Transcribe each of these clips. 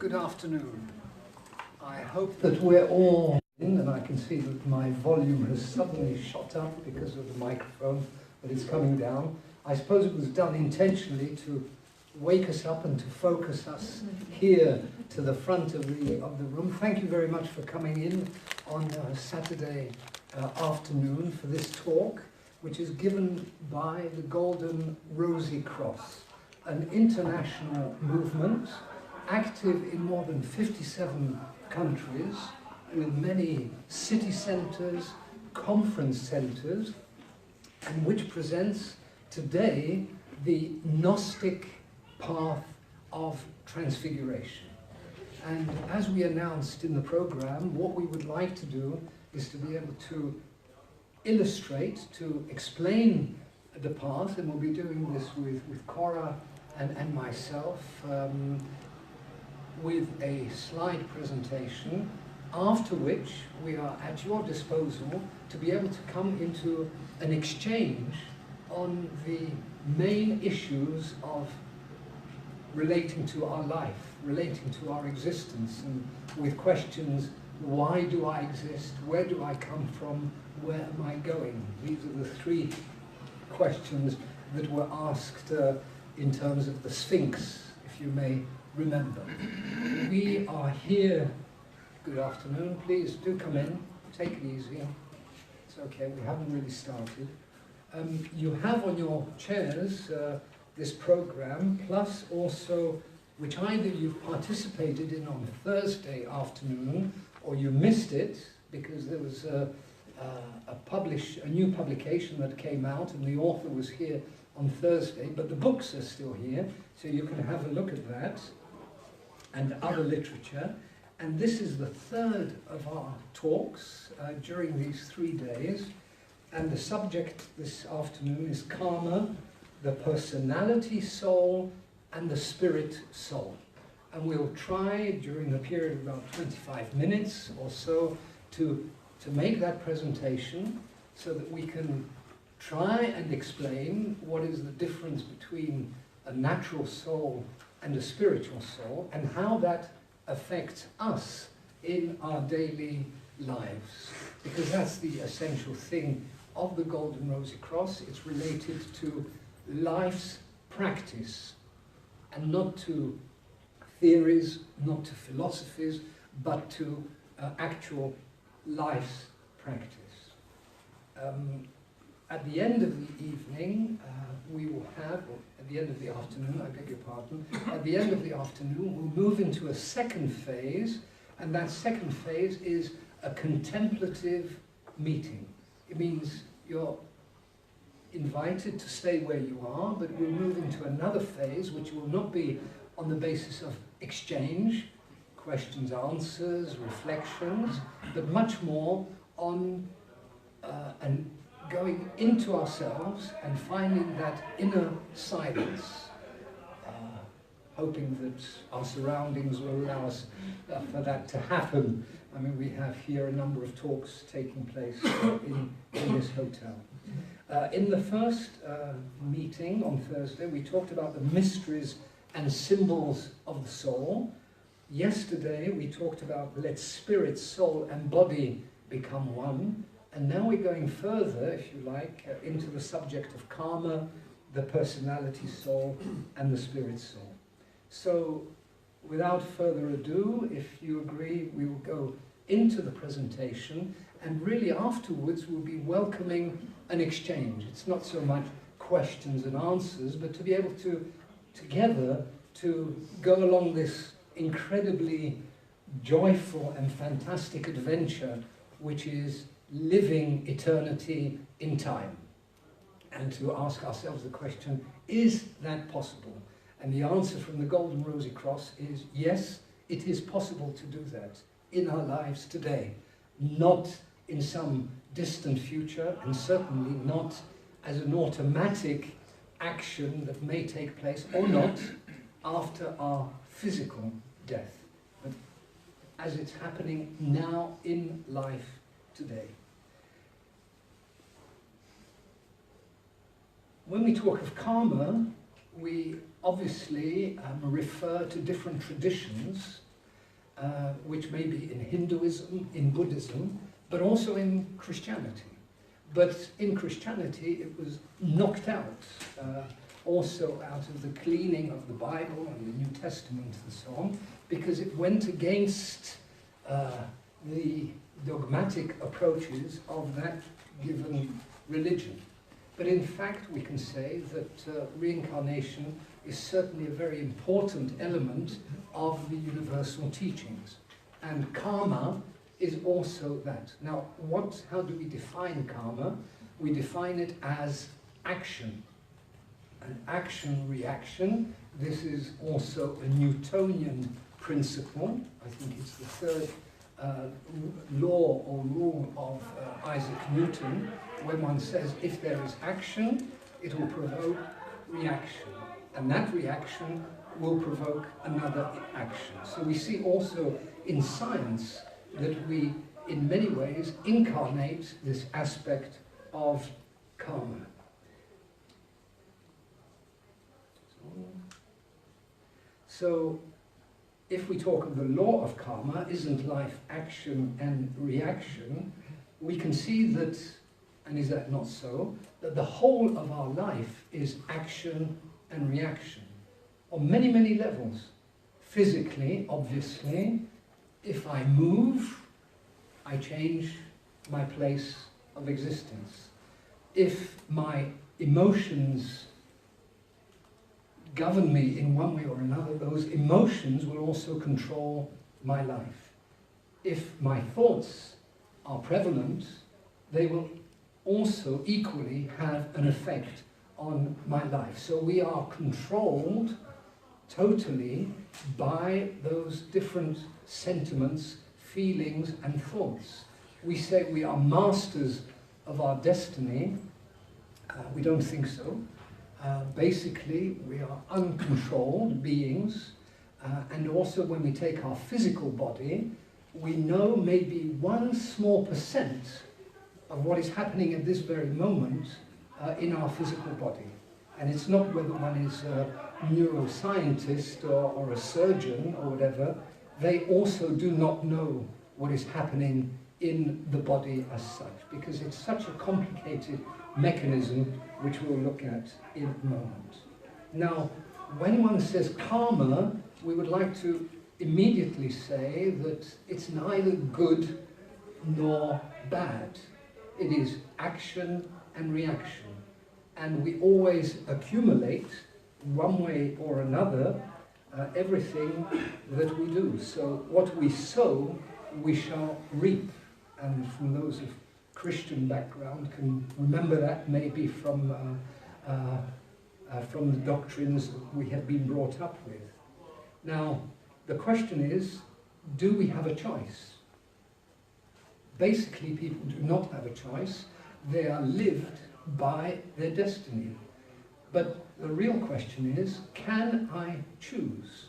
Good afternoon. I hope that we're all in, and I can see that my volume has suddenly shot up because of the microphone, but it's coming down. I suppose it was done intentionally to wake us up and to focus us here to the front of the room. Thank you very much for coming in on Saturday afternoon for this talk, which is given by the Golden Rosy Cross, an international movement active in more than 57 countries, with many city centres, conference centres, and which presents today the Gnostic path of transfiguration. And as we announced in the program, what we would like to do is to be able to illustrate, to explain the path, and we'll be doing this with Cora and myself, with a slide presentation, after which we are at your disposal to be able to come into an exchange on the main issues of relating to our life, relating to our existence, and with questions: why do I exist? Where do I come from? Where am I going? These are the three questions that were asked in terms of the Sphinx, if you may remember. We are here. Good afternoon. Please do come in. Take it easy. It's okay. We haven't really started. You have on your chairs this program, plus also, which either you've participated in on Thursday afternoon, or you missed it because there was a new publication that came out, and the author was here on Thursday, but the books are still here, so you can have a look at that and other literature. And this is the third of our talks during these 3 days, and the subject this afternoon is karma, the personality soul, and the spirit soul. And we'll try during the period of about 25 minutes or so to make that presentation so that we can try and explain what is the difference between a natural soul and a spiritual soul, and how that affects us in our daily lives. Because that's the essential thing of the Golden Rosy Cross. It's related to life's practice, and not to theories, not to philosophies, but to actual life's practice. At the end of the evening, we will have, or at the end of the afternoon, I beg your pardon, at the end of the afternoon we'll move into a second phase, and that second phase is a contemplative meeting. It means you're invited to stay where you are, but we'll move into another phase which will not be on the basis of exchange, questions, answers, reflections, but much more on going into ourselves and finding that inner silence, hoping that our surroundings will allow us for that to happen. I mean, we have here a number of talks taking place in this hotel. In the first meeting on Thursday, we talked about the mysteries and symbols of the soul. Yesterday, we talked about let spirit, soul, and body become one. And now we're going further, if you like, into the subject of karma, the personality soul, and the spirit soul. So, without further ado, if you agree, we will go into the presentation, and really afterwards we'll be welcoming an exchange. It's not so much questions and answers, but to be able to, together, to go along this incredibly joyful and fantastic adventure, which is living eternity in time, and to ask ourselves the question, is that possible? And the answer from the Golden Rosy Cross is yes, it is possible to do that in our lives today, not in some distant future, and certainly not as an automatic action that may take place or not after our physical death, but as it's happening now in life today. When we talk of karma, we obviously refer to different traditions which may be in Hinduism, in Buddhism, but also in Christianity. But in Christianity, it was knocked out, also out of the cleaning of the Bible and the New Testament and so on, because it went against the dogmatic approaches of that given religion. But in fact, we can say that reincarnation is certainly a very important element of the universal teachings. And karma is also that. Now, how do we define karma? We define it as action. An action-reaction. This is also a Newtonian principle. I think it's the third law or rule of Isaac Newton, when one says if there is action, it will provoke reaction. And that reaction will provoke another action. So we see also in science that we, in many ways, incarnate this aspect of karma. So, if we talk of the law of karma, isn't life action and reaction, we can see that, and is that not so, that the whole of our life is action and reaction on many, many levels. Physically, obviously, if I move, I change my place of existence. If my emotions govern me in one way or another, those emotions will also control my life. If my thoughts are prevalent, they will also equally have an effect on my life. So we are controlled totally by those different sentiments, feelings and thoughts. We say we are masters of our destiny. We don't think so. Basically, we are uncontrolled beings, and also when we take our physical body, we know maybe 1 small % of what is happening at this very moment in our physical body. And it's not whether one is a neuroscientist or a surgeon or whatever, they also do not know what is happening in the body as such, because it's such a complicated mechanism which we'll look at in a moment. Now, when one says karma, we would like to immediately say that it's neither good nor bad. It is action and reaction. And we always accumulate, one way or another, everything that we do. So what we sow, we shall reap. And from those of Christian background can remember that maybe from the doctrines that we have been brought up with. Now, the question is, do we have a choice? Basically, people do not have a choice. They are lived by their destiny. But the real question is, can I choose?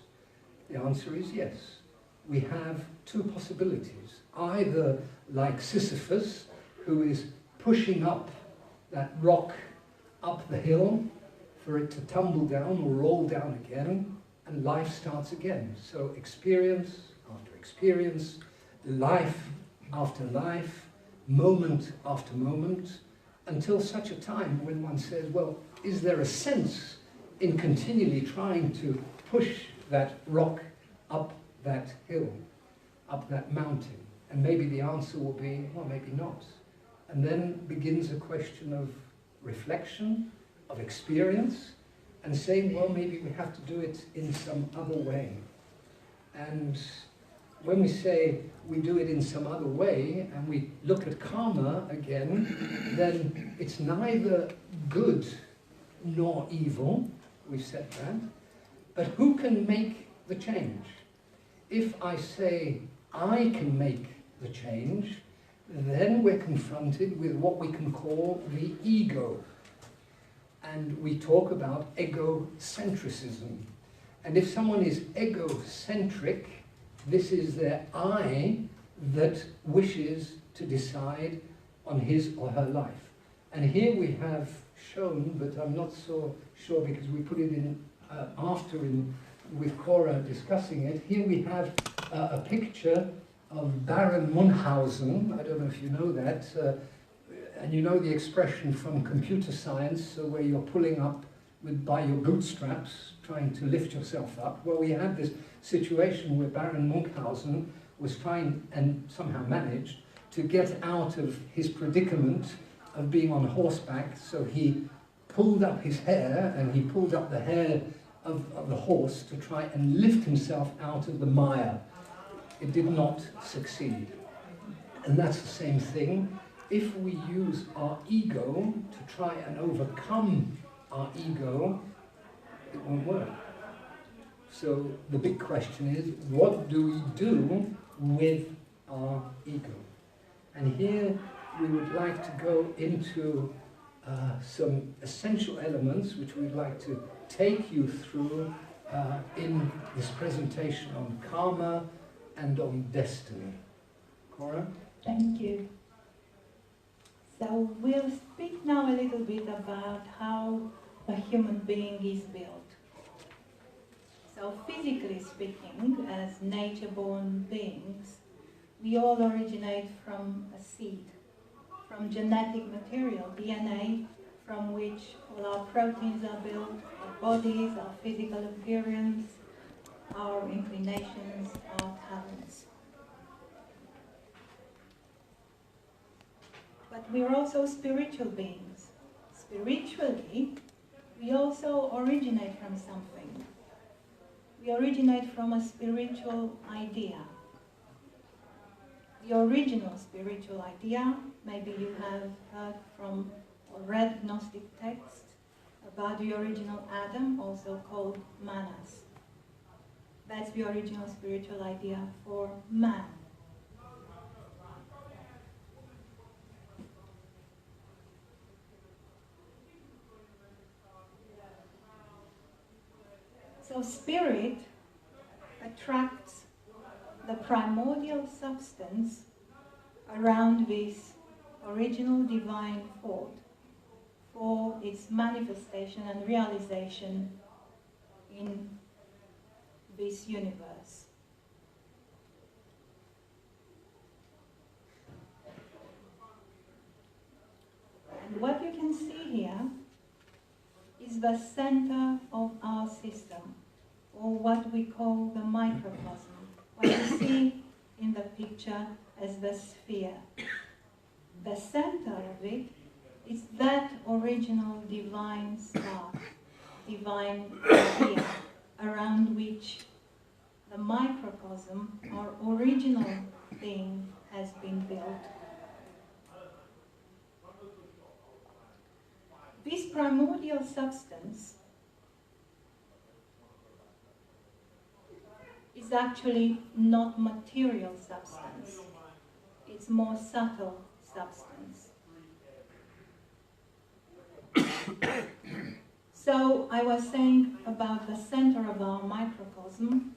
The answer is yes. We have 2 possibilities. Either like Sisyphus, who is pushing up that rock up the hill for it to tumble down or roll down again, and life starts again. So experience after experience, life after life, moment after moment, until such a time when one says, well, is there a sense in continually trying to push that rock up that hill, up that mountain? And maybe the answer will be, well, maybe not. And then begins a question of reflection, of experience, and saying, well, maybe we have to do it in some other way. And when we say we do it in some other way, and we look at karma again, then it's neither good nor evil, we've said that, but who can make the change? If I say I can make the change, then we're confronted with what we can call the ego. And we talk about egocentrism. And if someone is egocentric, this is their I that wishes to decide on his or her life. And here we have shown, but I'm not so sure because we put it in after with Cora discussing it, here we have a picture of Baron Munchausen. I don't know if you know that. And you know the expression from computer science where you're pulling up by your bootstraps, trying to lift yourself up. Well, we had this situation where Baron Munchausen was trying, and somehow managed, to get out of his predicament of being on horseback, so he pulled up his hair, and he pulled up the hair of the horse to try and lift himself out of the mire. It did not succeed. And that's the same thing. If we use our ego to try and overcome our ego, it won't work. So the big question is, what do we do with our ego? And here we would like to go into some essential elements which we'd like to take you through in this presentation on karma and on destiny. Cora? Thank you. So we'll speak now a little bit about how a human being is built. So physically speaking, as nature-born beings, we all originate from a seed, from genetic material, DNA, from which all our proteins are built, our bodies, our physical appearance, our inclinations, our talents. But we're also spiritual beings. Spiritually, we also originate from something. We originate from a spiritual idea. The original spiritual idea, maybe you have heard from or read Gnostic texts about the original Adam, also called Manas. That's the original spiritual idea for man. So spirit attracts the primordial substance around this original divine thought for its manifestation and realization in this universe. And what you can see here is the center of our system, or what we call the microcosm, what you see in the picture as the sphere. The center of it is that original divine spark, divine idea, around which the microcosm, or original thing, has been built. This primordial substance is actually not material substance. It's more subtle substance. So I was saying about the center of our microcosm,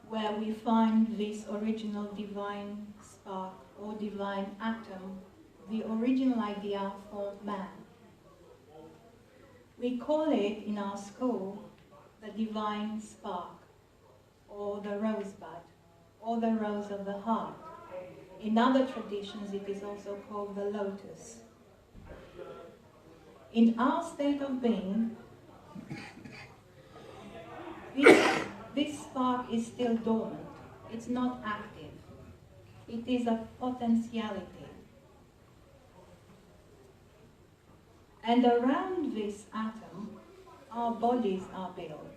where we find this original divine spark or divine atom, the original idea for man. We call it in our school the divine spark, or the rosebud, or the rose of the heart. In other traditions it is also called the lotus. In our state of being, this spark is still dormant. It's not active. It is a potentiality. And around this atom, our bodies are built.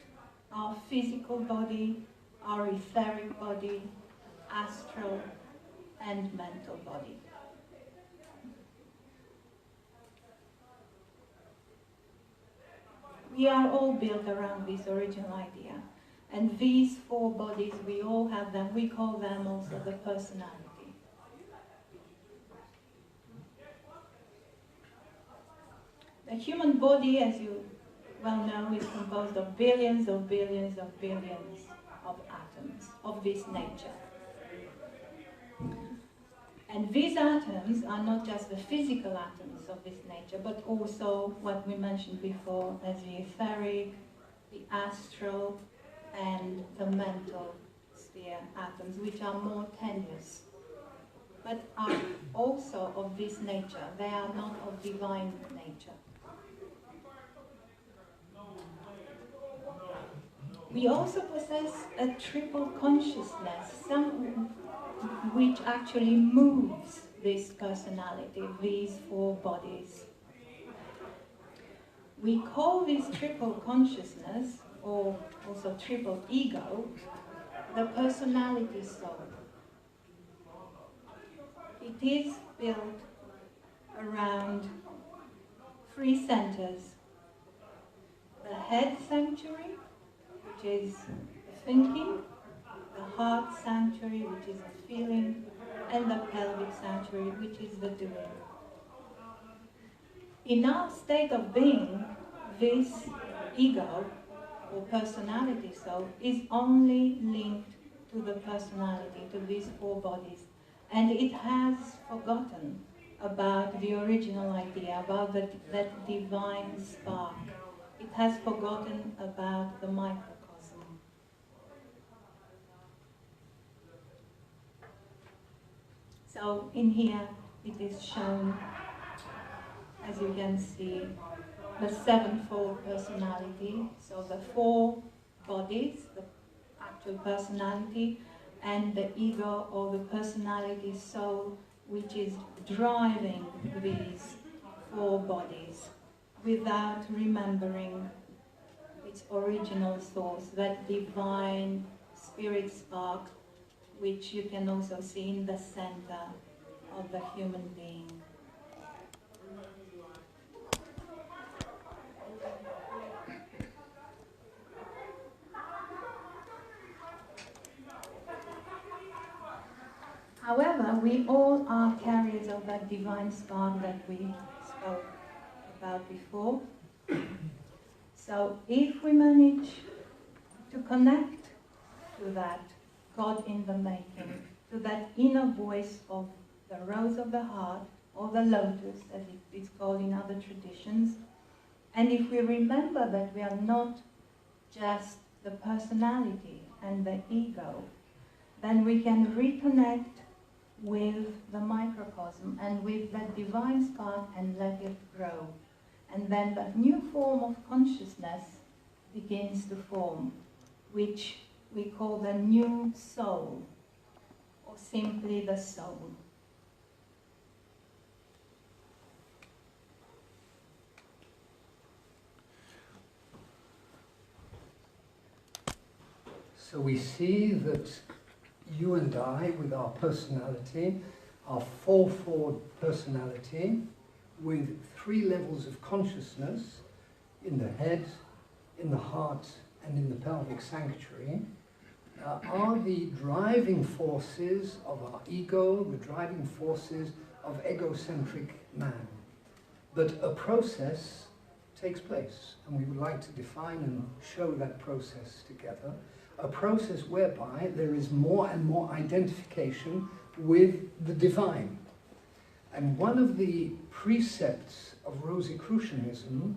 Our physical body, our etheric body, astral and mental body. We are all built around this original idea. And these four bodies, we all have them. We call them also the personality. The human body, as you well know, is composed of billions of billions of billions of atoms of this nature. And these atoms are not just the physical atoms of this nature, but also what we mentioned before as the etheric, the astral, and the mental sphere atoms, which are more tenuous, but are also of this nature. They are not of divine nature. We also possess a triple consciousness, some which actually moves this personality, these four bodies. We call this triple consciousness, or also triple ego, the personality soul. It is built around three centers: the head sanctuary, which is the thinking, the heart sanctuary, which is the feeling, and the pelvic sanctuary, which is the doing. In our state of being, this ego, or personality soul, is only linked to the personality, to these four bodies. And it has forgotten about the original idea, about that divine spark. It has forgotten about the microcosm. So in here it is shown, as you can see, the sevenfold personality. So the four bodies, the actual personality, and the ego, or the personality soul, which is driving these four bodies without remembering its original source, that divine spirit spark, which you can also see in the center of the human being. However, we all are carriers of that divine spark that we spoke about before. So if we manage to connect to that God in the making, to that inner voice of the rose of the heart, or the lotus, as it is called in other traditions, and if we remember that we are not just the personality and the ego, then we can reconnect with the microcosm and with that divine spark and let it grow. And then that new form of consciousness begins to form, which we call the new soul, or simply the soul. So we see that you and I, with our personality, our fourfold personality, with three levels of consciousness, in the head, in the heart, and in the pelvic sanctuary, are the driving forces of our ego, the driving forces of egocentric man. But a process takes place, and we would like to define and show that process together. A process whereby there is more and more identification with the divine. And one of the precepts of Rosicrucianism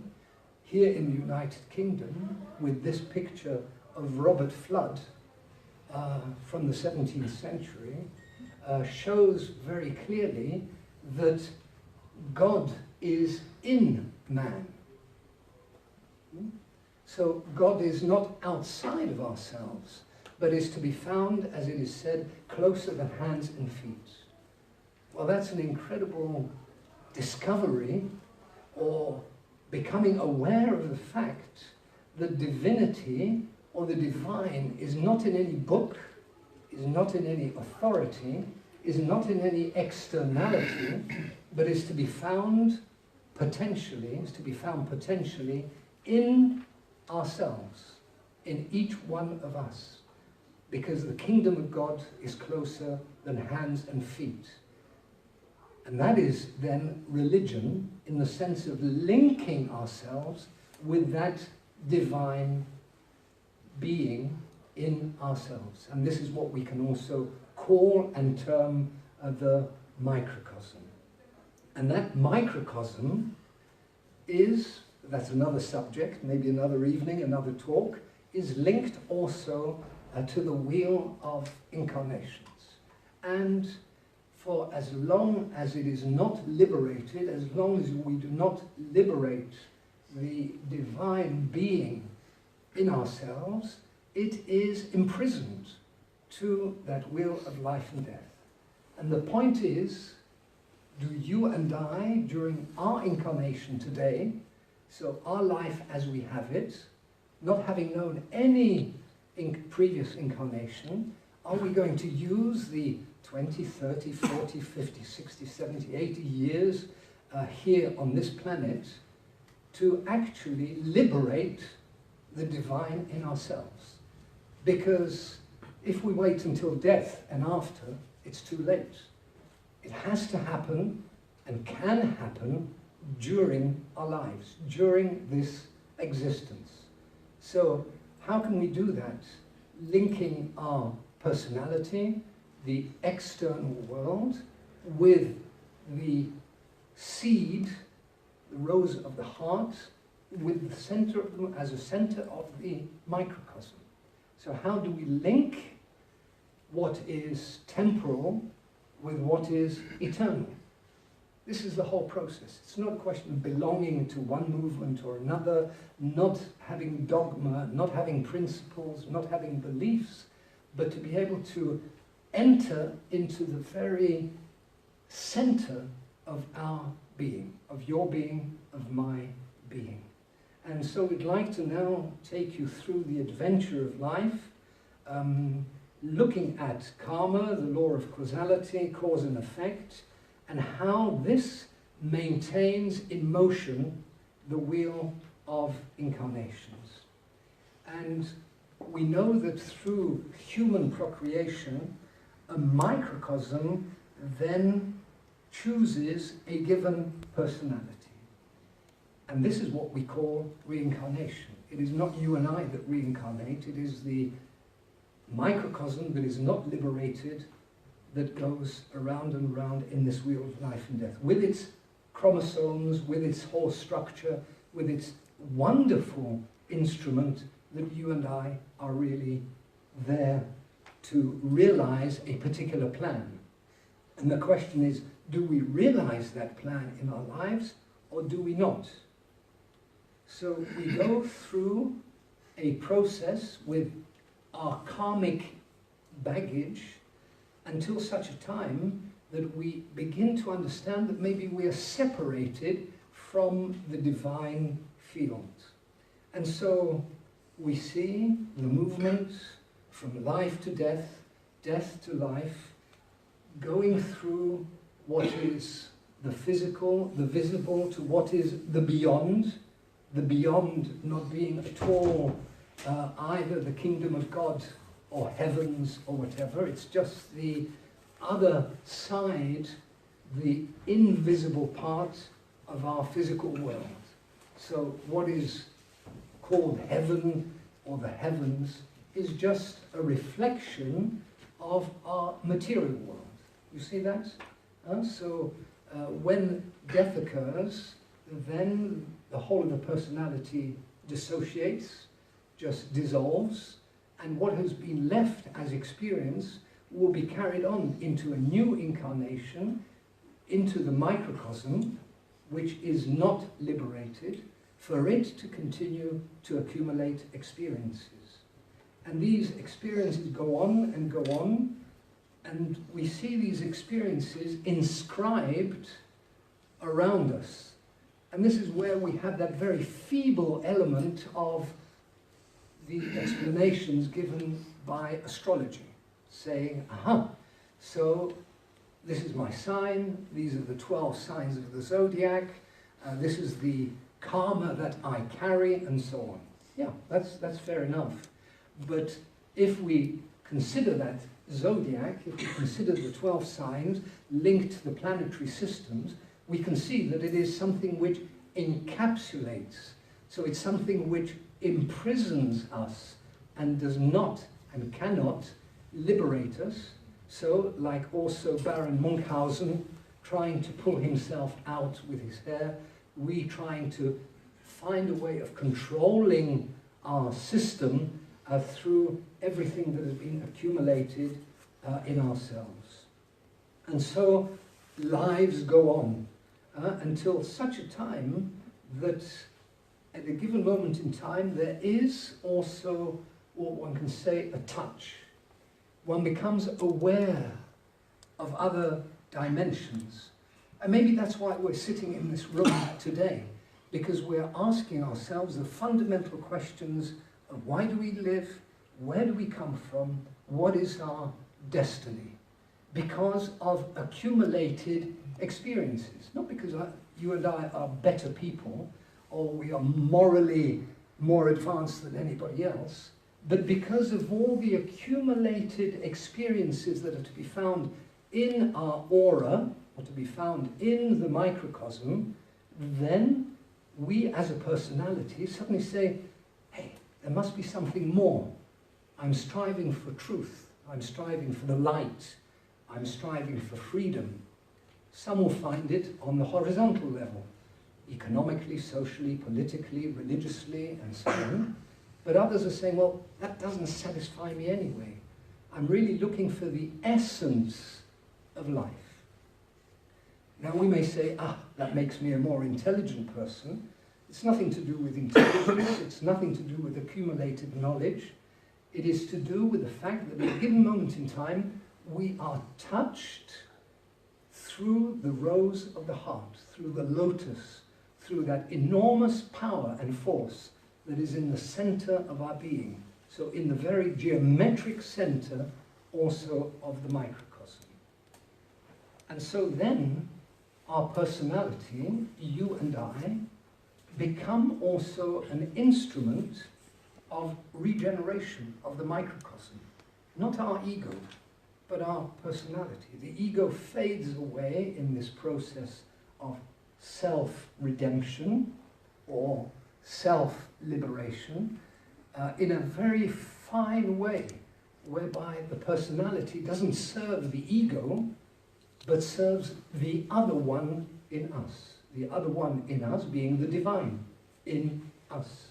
here in the United Kingdom, with this picture of Robert Flood from the 17th century, shows very clearly that God is in man. So God is not outside of ourselves, but is to be found, as it is said, closer than hands and feet. Well, that's an incredible discovery, or becoming aware of the fact that divinity, or the divine, is not in any book, is not in any authority, is not in any externality, but is to be found potentially, in ourselves, in each one of us, because the kingdom of God is closer than hands and feet. And that is then religion, in the sense of linking ourselves with that divine being in ourselves. And this is what we can also call and term the microcosm. And that microcosm is, that's another subject, maybe another evening, another talk, is linked also to the wheel of incarnations. And for as long as it is not liberated, as long as we do not liberate the divine being in ourselves, it is imprisoned to that wheel of life and death. And the point is, do you and I, during our incarnation today, so our life as we have it, not having known any previous incarnation, are we going to use the 20, 30, 40, 50, 60, 70, 80 years here on this planet to actually liberate the divine in ourselves? Because if we wait until death and after, it's too late. It has to happen and can happen during our lives, during this existence. So how can we do that? Linking our personality, the external world, with the seed, the rose of the heart, with the center of them as a center of the microcosm. So how do we link what is temporal with what is eternal? This is the whole process. It's not a question of belonging to one movement or another, not having dogma, not having principles, not having beliefs, but to be able to enter into the very center of our being, of your being, of my being. And so we'd like to now take you through the adventure of life, looking at karma, the law of causality, cause and effect, and how this maintains in motion the wheel of incarnations. And we know that through human procreation, a microcosm then chooses a given personality. And this is what we call reincarnation. It is not you and I that reincarnate, it is the microcosm that is not liberated that goes around and around in this wheel of life and death, with its chromosomes, with its whole structure, with its wonderful instrument that you and I are really there to realize a particular plan. And the question is, do we realize that plan in our lives or do we not? So we go through a process with our karmic baggage until such a time that we begin to understand that maybe we are separated from the divine field. And so we see the movement from life to death, death to life, going through what is the physical, the visible, to what is the beyond not being at all either the kingdom of God or heavens or whatever. It's just the other side, the invisible part of our physical world. So what is called heaven or the heavens is just a reflection of our material world. You see that? So when death occurs, then the whole of the personality dissociates, just dissolves, and what has been left as experience will be carried on into a new incarnation, into the microcosm, which is not liberated, for it to continue to accumulate experiences. And these experiences go on, and we see these experiences inscribed around us. And this is where we have that very feeble element of the explanations given by astrology, saying, aha, so this is my sign, these are the 12 signs of the zodiac, this is the karma that I carry, and so on. Yeah, that's fair enough. But if we consider that zodiac, if we consider the 12 signs linked to the planetary systems, we can see that it is something which encapsulates. So it's something which imprisons us and does not and cannot liberate us. So, like also Baron Munchausen trying to pull himself out with his hair, we trying to find a way of controlling our system through everything that has been accumulated in ourselves. And so lives go on until such a time that at a given moment in time there is also what one can say a touch. One becomes aware of other dimensions. And maybe that's why we're sitting in this room today, because we're asking ourselves the fundamental questions of why do we live, where do we come from, what is our destiny? Because of accumulated experiences. Not because you and I are better people, or we are morally more advanced than anybody else, but because of all the accumulated experiences that are to be found in our aura, or to be found in the microcosm, then we as a personality suddenly say, hey, there must be something more. I'm striving for truth. I'm striving for the light. I'm striving for freedom. Some will find it on the horizontal level, economically, socially, politically, religiously, and so on. But others are saying, well, that doesn't satisfy me anyway. I'm really looking for the essence of life. Now we may say, that makes me a more intelligent person. It's nothing to do with intelligence, it's nothing to do with accumulated knowledge. It is to do with the fact that at a given moment in time, we are touched through the rose of the heart, through the lotus, through that enormous power and force that is in the center of our being. So in the very geometric center also of the microcosm. And so then our personality, you and I, become also an instrument of regeneration of the microcosm. Not our ego, but our personality. The ego fades away in this process of self-redemption or self-liberation in a very fine way, whereby the personality doesn't serve the ego, but serves the other one in us. The other one in us being the divine in us.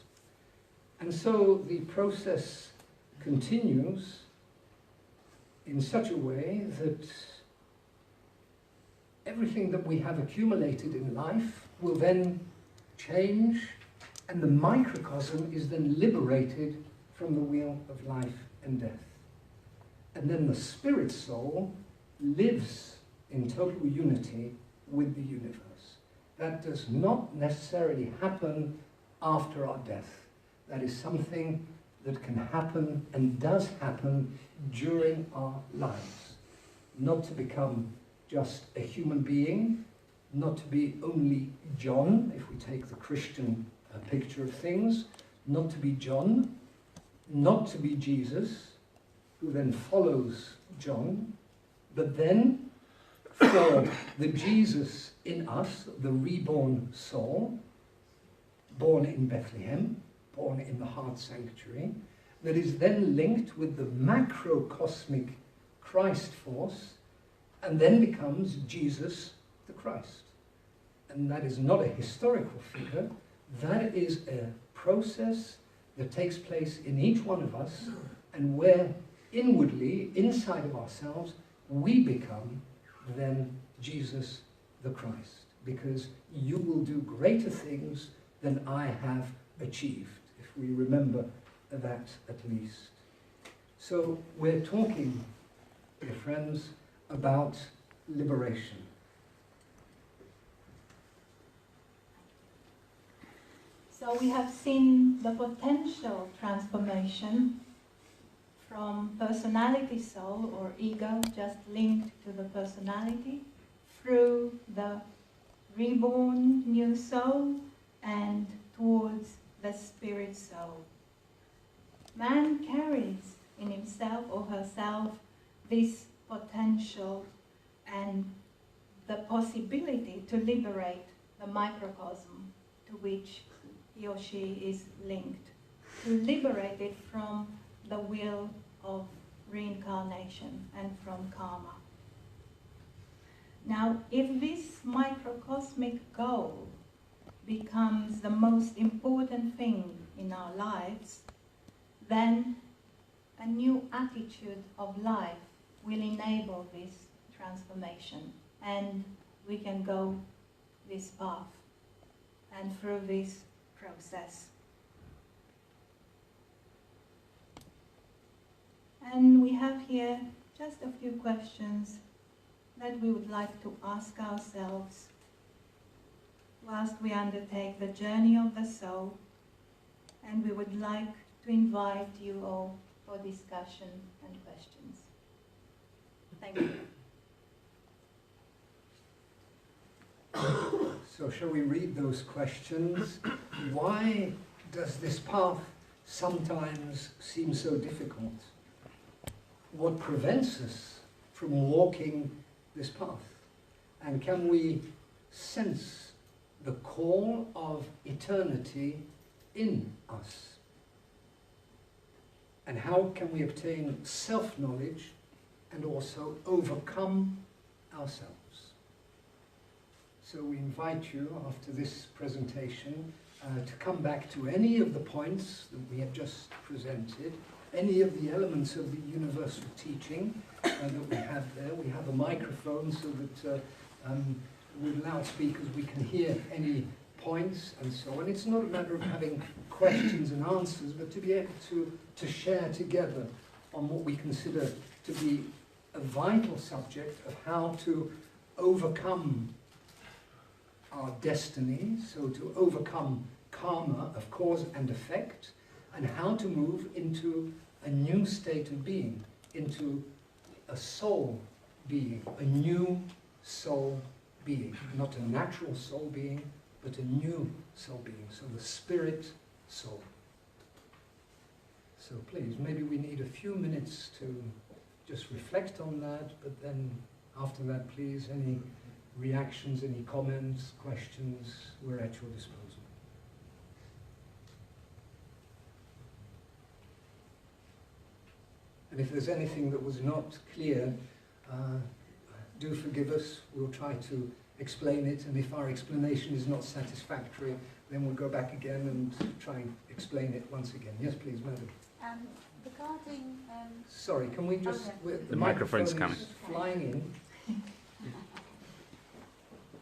And so the process continues in such a way that everything that we have accumulated in life will then change, and the microcosm is then liberated from the wheel of life and death. And then the spirit soul lives in total unity with the universe. That does not necessarily happen after our death. That is something that can happen and does happen during our lives. Not to become just a human being, not to be only John, if we take the Christian picture of things, not to be John, not to be Jesus, who then follows John, but then for the Jesus in us, the reborn soul, born in Bethlehem, born in the heart sanctuary, that is then linked with the macrocosmic Christ force, and then becomes Jesus the Christ. And that is not a historical figure, that is a process that takes place in each one of us, and where inwardly, inside of ourselves, we become then Jesus the Christ. Because you will do greater things than I have achieved, if we remember that at least. So we're talking, dear friends, about liberation. So we have seen the potential transformation from personality soul or ego, just linked to the personality, through the reborn new soul and towards the spirit soul. Man carries in himself or herself this potential and the possibility to liberate the microcosm to which he or she is linked, to liberate it from the will of reincarnation and from karma. Now, if this microcosmic goal becomes the most important thing in our lives, then a new attitude of life will enable this transformation, and we can go this path and through this process. And we have here just a few questions that we would like to ask ourselves whilst we undertake the journey of the soul, and we would like to invite you all for discussion and questions. Thank you. So shall we read those questions? Why does this path sometimes seem so difficult? What prevents us from walking this path? And can we sense the call of eternity in us? And how can we obtain self-knowledge and also overcome ourselves? So we invite you, after this presentation, to come back to any of the points that we have just presented, any of the elements of the universal teaching that we have there. We have a microphone so that with loudspeakers we can hear any points and so on. It's not a matter of having questions and answers, but to be able to share together on what we consider to be a vital subject of how to overcome our destiny, so to overcome karma of cause and effect, and how to move into a new state of being, into a soul being, a new soul being, not a natural soul being, but a new soul being, so the spirit soul. So please, maybe we need a few minutes to just reflect on that, but then after that, please, any reactions, any comments, questions, we're at your disposal. And if there's anything that was not clear, do forgive us. We'll try to explain it, and if our explanation is not satisfactory, then we'll go back again and try and explain it once again. Yes, please, madam. Regarding... Sorry, can we just... Okay. The microphone's coming. Flying in.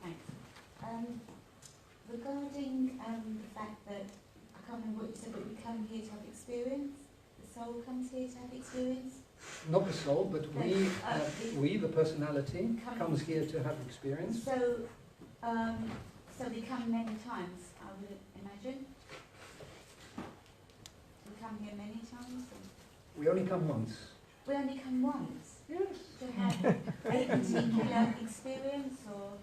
Thanks. Regarding the fact that, I can't remember what you said, but we come here to have experience, the soul comes here to have experience. Not the soul, but we, the personality, comes here to have experience. So, so we come many times, I would imagine. We come here many times. We only come once. We only come once. Yes. To have a particular experience, or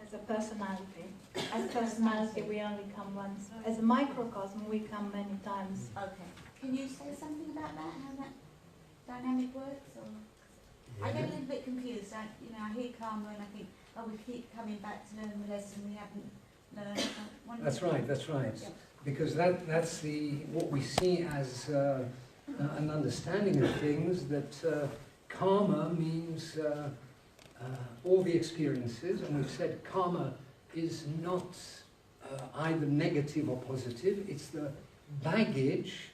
As a personality. As personality, we only come once. As a microcosm, we come many times. okay. Can you say something about that? How that dynamic works? Or I get a little bit confused. I hear karma and I think, oh, we keep coming back to learn the lesson we haven't learned. That's right, that's right. Yeah. Because that's what we see as an understanding of things, that karma means all the experiences, and we've said karma is not either negative or positive, it's the baggage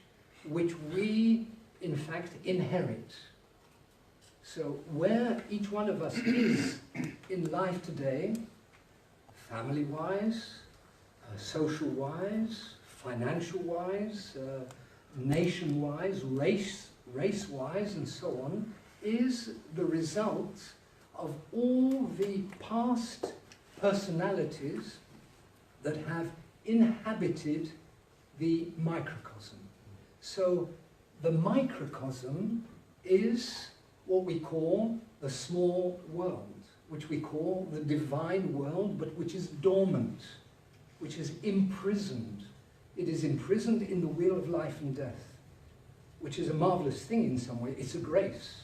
which we in fact inherit. So where each one of us is in life today, family-wise, social-wise, financial-wise, nation-wise, race-wise, and so on, is the result of all the past personalities that have inhabited the microcosm. So the microcosm is what we call the small world, which we call the divine world, but which is dormant, which is imprisoned. It is imprisoned in the wheel of life and death, which is a marvelous thing in some way. It's a grace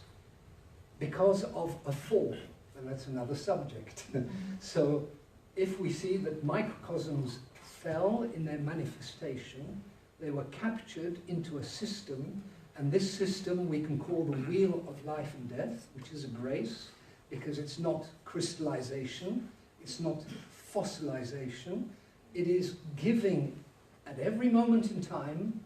because of a fall, and that's another subject. So if we see that microcosms fell in their manifestation, they were captured into a system, and this system we can call the wheel of life and death, which is a grace, because it's not crystallization, it's not fossilization, it is giving at every moment in time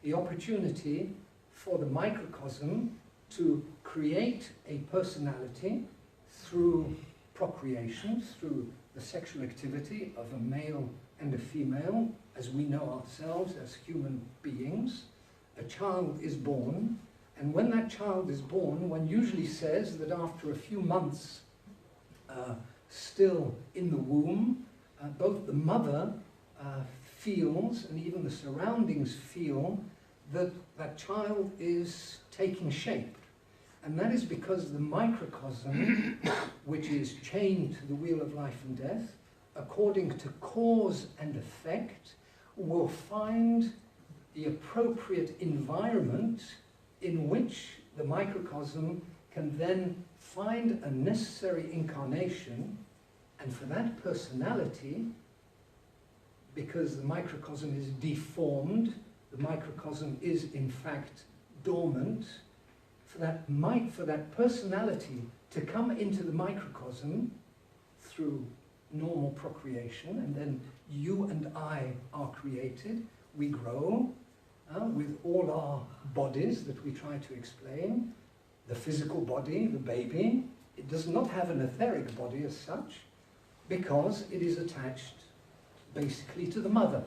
the opportunity for the microcosm to create a personality through procreation, through the sexual activity of a male and a female, as we know ourselves as human beings. A child is born, and when that child is born, one usually says that after a few months still in the womb, both the mother feels, and even the surroundings feel, that that child is taking shape. And that is because the microcosm, which is chained to the wheel of life and death, according to cause and effect, will find the appropriate environment in which the microcosm can then find a necessary incarnation, and for that personality, because the microcosm is deformed, the microcosm is in fact dormant, for that personality to come into the microcosm through normal procreation, and then you and I are created, we grow with all our bodies that we try to explain. The physical body, the baby, it does not have an etheric body as such, because it is attached basically to the mother.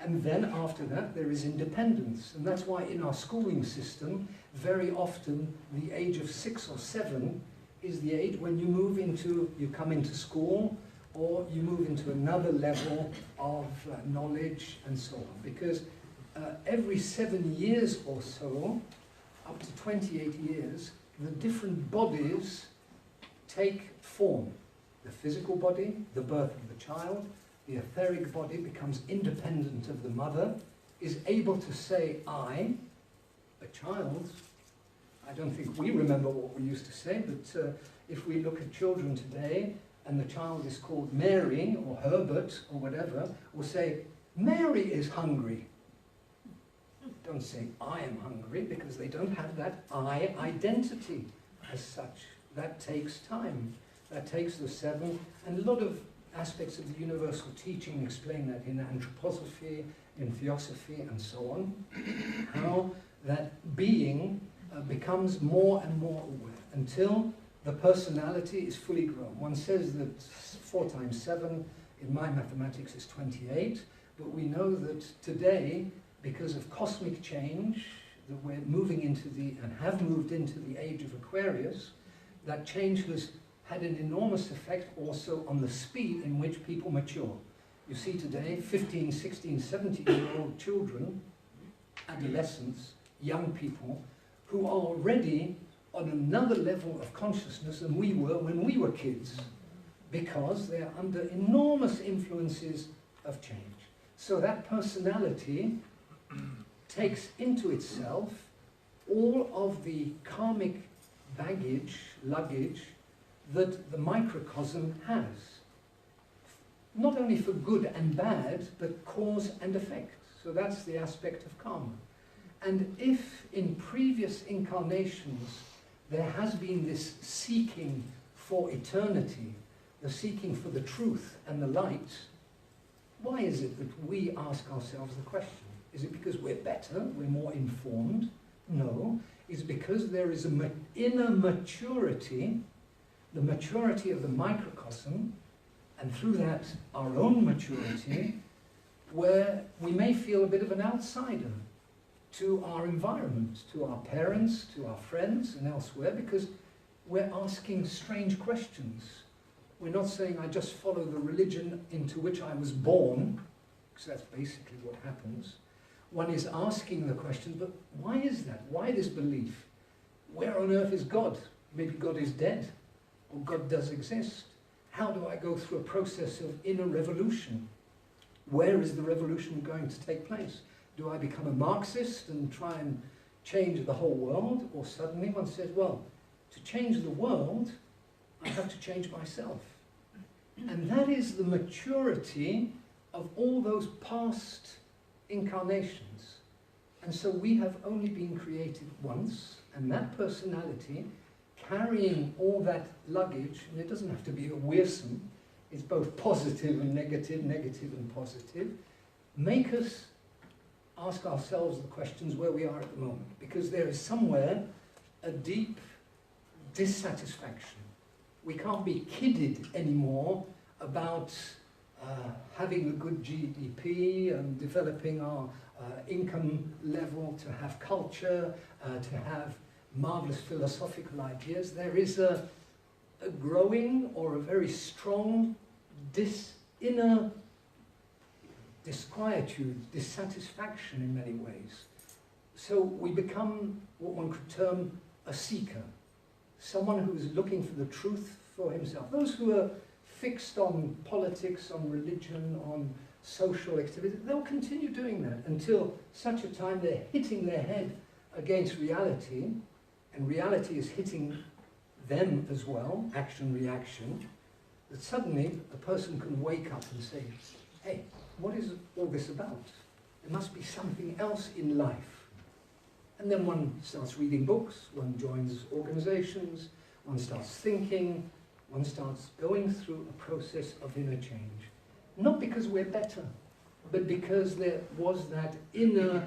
And then after that there is independence, and that's why in our schooling system very often the age of 6 or 7 is the age when you come into school, or you move into another level of knowledge and so on. Because every 7 years or so, up to 28 years, the different bodies take form. The physical body, the birth of the child, the etheric body becomes independent of the mother, is able to say I, a child. I don't think we remember what we used to say, but if we look at children today and the child is called Mary or Herbert or whatever, we'll say, Mary is hungry. Don't say I am hungry, because they don't have that I identity as such. That takes time. That takes the 7, and a lot of aspects of the universal teaching explain that in anthroposophy, in theosophy, and so on, how that being becomes more and more aware until the personality is fully grown. One says that 4 times 7 in my mathematics is 28, but we know that today, because of cosmic change, that we're moving into and have moved into the age of Aquarius, that change has had an enormous effect also on the speed in which people mature. You see today 15, 16, 17-year-old children, adolescents, young people, who are already on another level of consciousness than we were when we were kids, because they are under enormous influences of change. So that personality takes into itself all of the karmic baggage, luggage, that the microcosm has. Not only for good and bad, but cause and effect. So that's the aspect of karma. And if in previous incarnations there has been this seeking for eternity, the seeking for the truth and the light, why is it that we ask ourselves the question? Is it because we're better, we're more informed? No, it's because there is an inner maturity, the maturity of the microcosm, and through that our own maturity, where we may feel a bit of an outsider to our environment, to our parents, to our friends and elsewhere, because we're asking strange questions. We're not saying I just follow the religion into which I was born, because that's basically what happens. One is asking the question, but why is that? Why this belief? Where on earth is God? Maybe God is dead, or God does exist. How do I go through a process of inner revolution? Where is the revolution going to take place? Do I become a Marxist and try and change the whole world? Or suddenly one says, well, to change the world, I have to change myself. And that is the maturity of all those past incarnations. And so we have only been created once, and that personality, carrying all that luggage, and it doesn't have to be a wearsome, it's both positive and negative, negative and positive, make us ask ourselves the questions where we are at the moment, because there is somewhere a deep dissatisfaction. We can't be kidded anymore about having a good GDP and developing our income level, to have culture, to have marvelous philosophical ideas. There is a growing or a very strong inner disquietude, dissatisfaction in many ways. So we become what one could term a seeker, someone who is looking for the truth for himself. Those who are fixed on politics, on religion, on social activity, they'll continue doing that until such a time they're hitting their head against reality, and reality is hitting them as well, action, reaction, that suddenly a person can wake up and say, hey, what is all this about? There must be something else in life. And then one starts reading books, one joins organizations, one starts thinking, one starts going through a process of inner change. Not because we're better, but because there was that inner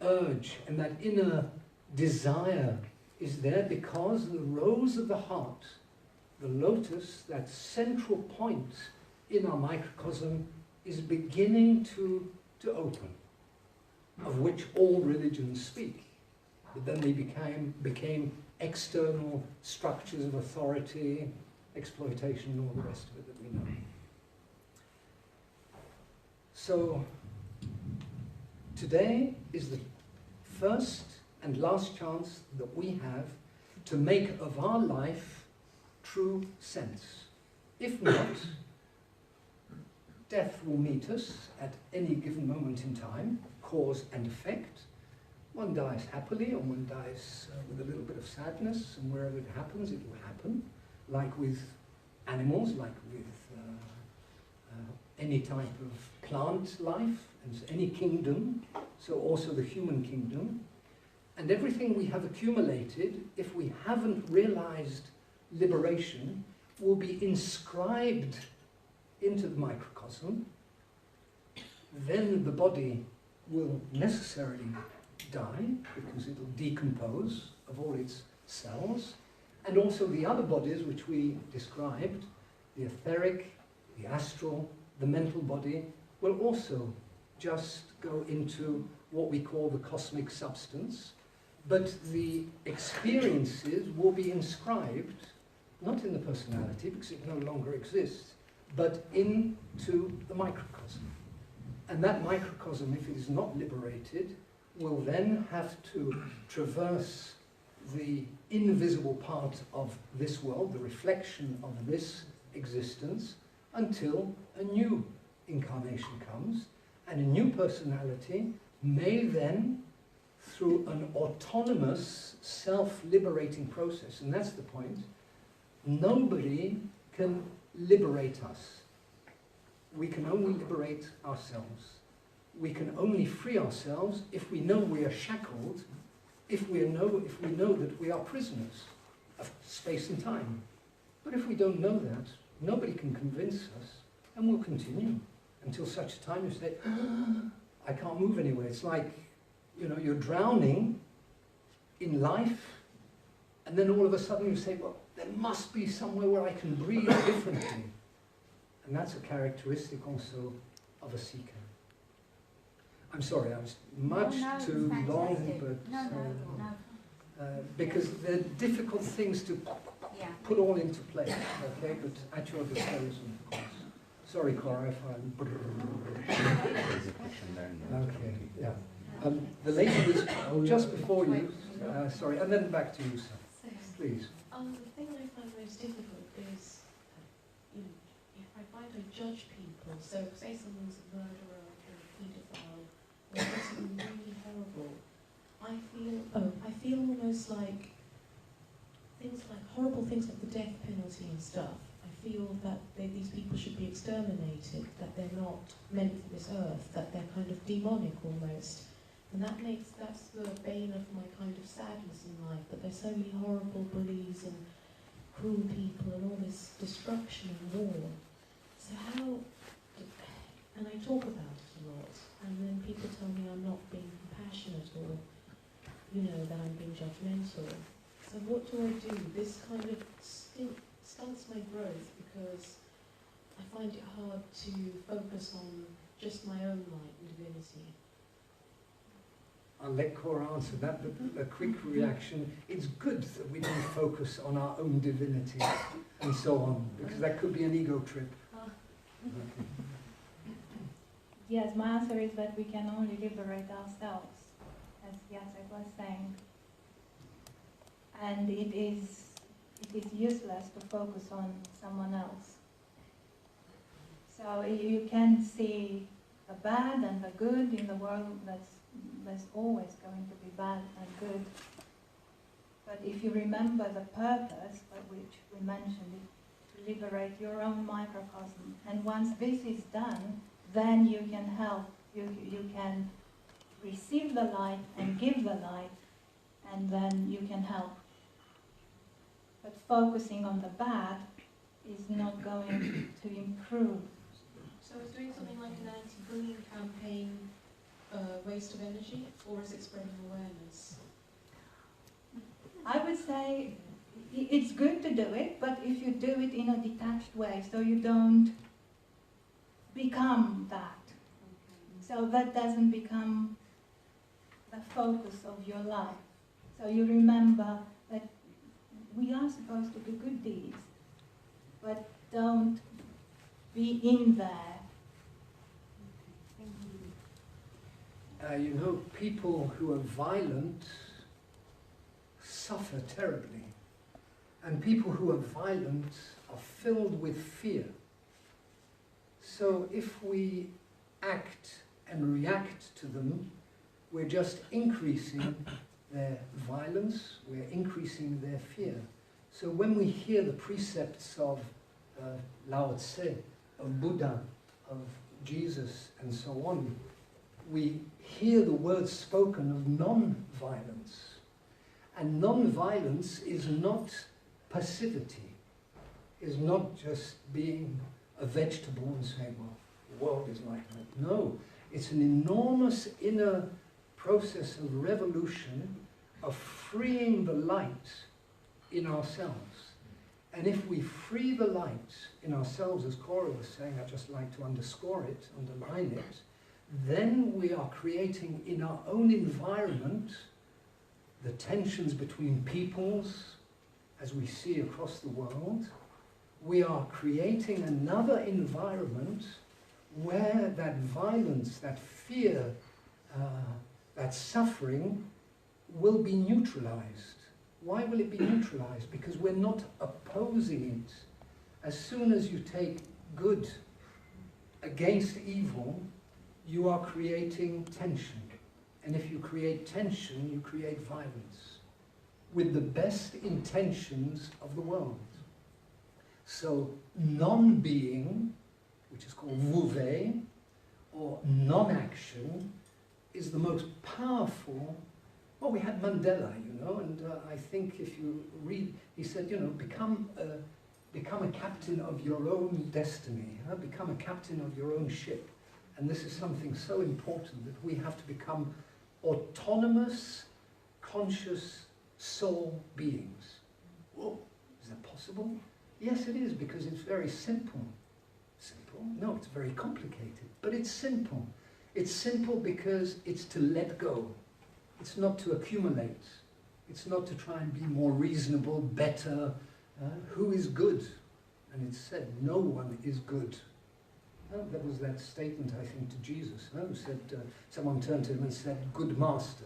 urge and that inner desire is there, because the rose of the heart, the lotus, that central point in our microcosm, is beginning to open, of which all religions speak. But then they became external structures of authority, exploitation, and all the rest of it that we know. So, today is the first and last chance that we have to make of our life true sense. If not, death will meet us at any given moment in time, cause and effect. One dies happily, and one dies with a little bit of sadness, and wherever it happens, it will happen. Like with animals, like with any type of plant life, and any kingdom, so also the human kingdom. And everything we have accumulated, if we haven't realized liberation, will be inscribed into the microcosm. Then the body will necessarily die, because it will decompose of all its cells. And also the other bodies which we described, the etheric, the astral, the mental body, will also just go into what we call the cosmic substance. But the experiences will be inscribed, not in the personality, because it no longer exists, but into the microcosm. And that microcosm, if it is not liberated, will then have to traverse the invisible part of this world, the reflection of this existence, until a new incarnation comes, and a new personality may then, through an autonomous, self-liberating process, and that's the point, nobody can liberate us. We can only liberate ourselves. We can only free ourselves if we know we are shackled, if we know that we are prisoners of space and time. But if we don't know that, nobody can convince us, and we'll continue until such a time you say, I can't move anywhere. It's like, you know, you're drowning in life, and then all of a sudden you say, well, there must be somewhere where I can breathe differently. And that's a characteristic also of a seeker. I'm sorry, I was much too long, but because they're difficult things to put all into place, okay? But at your disposal, of course. Sorry, Cora, if I'm... Okay, yeah. The lady was just before you, sorry, and then back to you, sir. Please. The thing I find most difficult is, if I find I judge people, so say someone's a murderer or a paedophile, or something really horrible, I feel almost like horrible things like the death penalty and stuff. I feel that these people should be exterminated, that they're not meant for this earth, that they're kind of demonic almost. And that's the bane of my kind of sadness in life, that there's so many horrible bullies and cruel people and all this destruction and war. So and I talk about it a lot, and then people tell me I'm not being compassionate, or, you know, that I'm being judgmental. So what do I do? This kind of stunts my growth, because I find it hard to focus on just my own light and divinity. I'll let Cora answer that, but a quick reaction. It's good that we don't focus on our own divinity and so on, because that could be an ego trip. Okay. Yes, my answer is that we can only liberate ourselves, as Jacek was saying. And it is useless to focus on someone else. So you can see the bad and the good in the world. There's always going to be bad and good. But if you remember the purpose for which we mentioned it, to liberate your own microcosm. And once this is done, then you can help. You can receive the light and give the light, and then you can help. But focusing on the bad is not going to improve. So is doing something like an anti-bullying campaign waste of energy, or is it spreading awareness? I would say it's good to do it, but if you do it in a detached way, so you don't become that. So that doesn't become the focus of your life. So you remember that we are supposed to do good deeds, but don't be in there. You know, people who are violent suffer terribly. And people who are violent are filled with fear. So if we act and react to them, we're just increasing their violence, we're increasing their fear. So when we hear the precepts of Lao Tse, of Buddha, of Jesus, and so on, we hear the words spoken of non-violence. And non-violence is not passivity, is not just being a vegetable and saying, well, the world is like that. No, it's an enormous inner process of revolution, of freeing the light in ourselves. And if we free the light in ourselves, as Cora was saying, I'd just like to underscore it, underline it, then we are creating in our own environment the tensions between peoples, as we see across the world. We are creating another environment where that violence, that fear, that suffering will be neutralized. Why will it be neutralized? Because we're not opposing it. As soon as you take good against evil, you are creating tension. And if you create tension, you create violence, with the best intentions of the world. So non-being, which is called wu-wei, or non-action, is the most powerful. Well, we had Mandela, you know, and I think if you read, he said, you know, become a captain of your own destiny, become a captain of your own ship. And this is something so important, that we have to become autonomous, conscious soul beings. Whoa, is that possible? Yes, it is, because it's very simple. Simple? No, it's very complicated, but it's simple. It's simple because it's to let go. It's not to accumulate. It's not to try and be more reasonable, better. Who is good? And it's said, no one is good. That was that statement, I think, to Jesus, who said, someone turned to him and said, good master.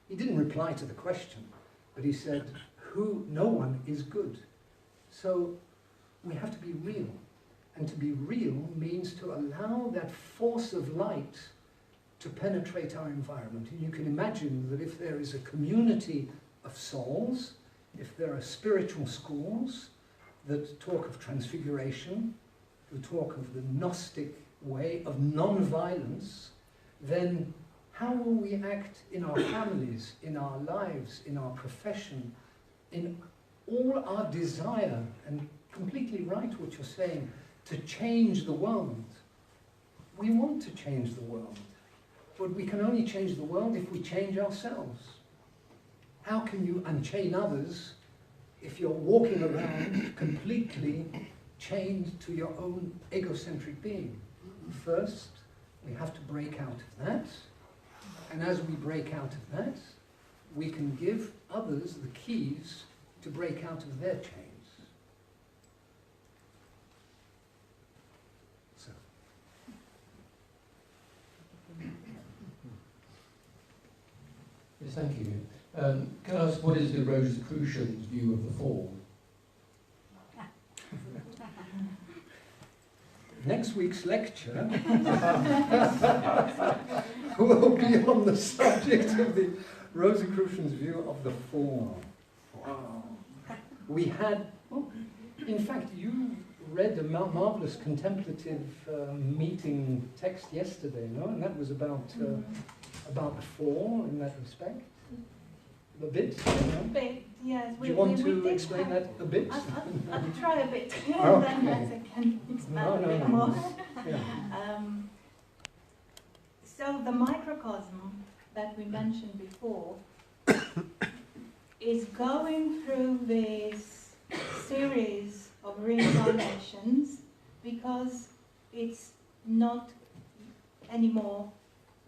He didn't reply to the question, but he said, no one is good. So we have to be real. And to be real means to allow that force of light to penetrate our environment. And you can imagine that if there is a community of souls, if there are spiritual schools that talk of transfiguration, who talk of the Gnostic way of non-violence, then how will we act in our families, in our lives, in our profession, in all our desire, and completely right what you're saying, to change the world. We want to change the world. But we can only change the world if we change ourselves. How can you unchain others if you're walking around completely chained to your own egocentric being? First, we have to break out of that. And as we break out of that, we can give others the keys to break out of their chains. So. Yes, thank you. Can I ask, what is the Rosicrucian's view of the fall? Next week's lecture will be on the subject of the Rosicrucian's view of the fall. Wow. We had, well, in fact, you read a marvelous contemplative meeting text yesterday, no? And that was about the fall in that respect. A bit? A bit, yes. Do you want we to did explain have- that a bit? I'll try a bit, Okay. then I can expand a bit more. Yeah. So the microcosm that we mentioned before is going through this series of reincarnations because it's not anymore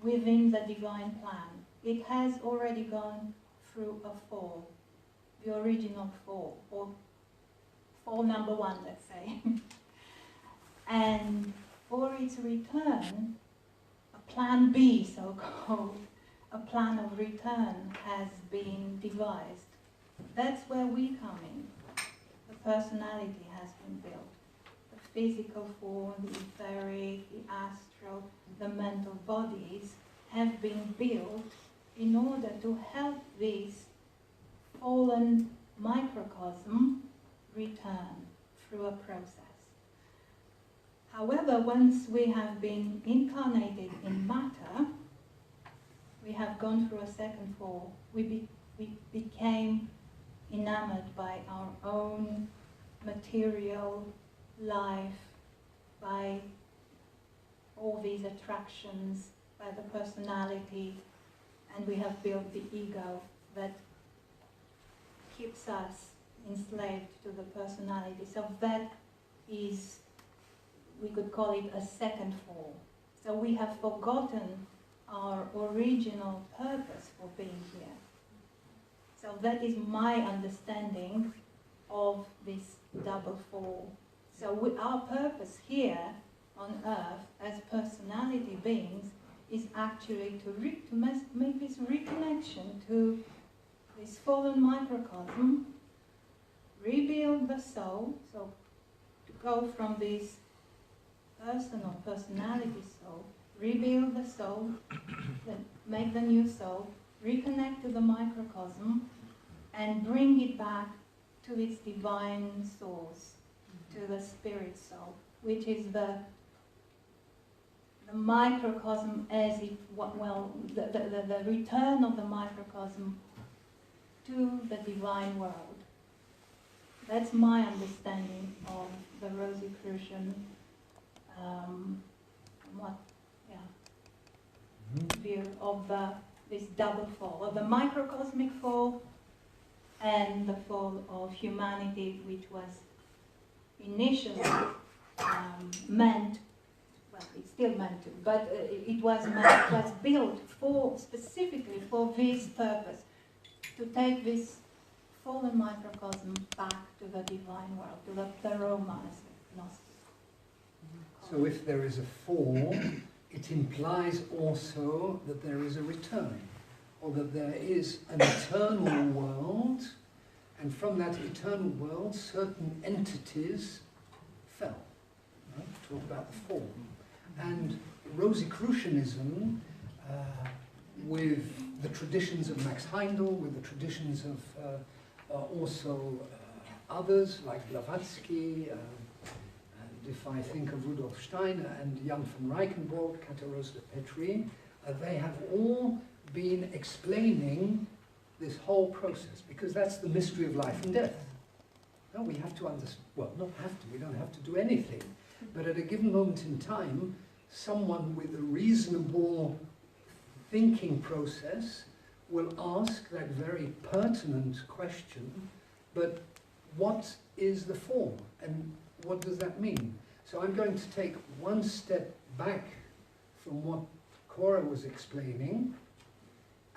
within the divine plan. It has already gone through a fall, the original fall, or fall number one, let's say. And for its return, a plan B, so-called, a plan of return has been devised. That's where we come in. The personality has been built. The physical form, the etheric, the astral, the mental bodies have been built in order to help this fallen microcosm return through a process. However, once we have been incarnated in matter, we have gone through a second fall. We became enamored by our own material life, by all these attractions, by the personality, and we have built the ego that keeps us enslaved to the personality. So that is, we could call it a second fall. So we have forgotten our original purpose for being here. So that is my understanding of this double fall. So our purpose here on earth as personality beings is actually to make this reconnection to this fallen microcosm, rebuild the soul, so to go from this personal personality soul, rebuild the soul, then make the new soul, reconnect to the microcosm, and bring it back to its divine source, to the spirit soul, which is the microcosm as it, the return of the microcosm to the divine world. That's my understanding of the Rosicrucian view of this double fall, of the microcosmic fall and the fall of humanity, which was initially meant, well, it's still meant to, but it was built specifically for this purpose, to take this fallen microcosm back to the divine world, to the Roma, as Gnostics. So if there is a fall, it implies also that there is a return, or that there is an eternal world, and from that eternal world certain entities fell. Right? Talk about the fall. And Rosicrucianism, with the traditions of Max Heindel, with the traditions of also others like Blavatsky, and if I think of Rudolf Steiner and Jan van Reichenborg, Cateros de Petrie, they have all been explaining this whole process, because that's the mystery of life and death. Now we have to understand, well, not have to, we don't have to do anything, but at a given moment in time, someone with a reasonable thinking process will ask that very pertinent question, but what is the form and what does that mean? So I'm going to take one step back from what Cora was explaining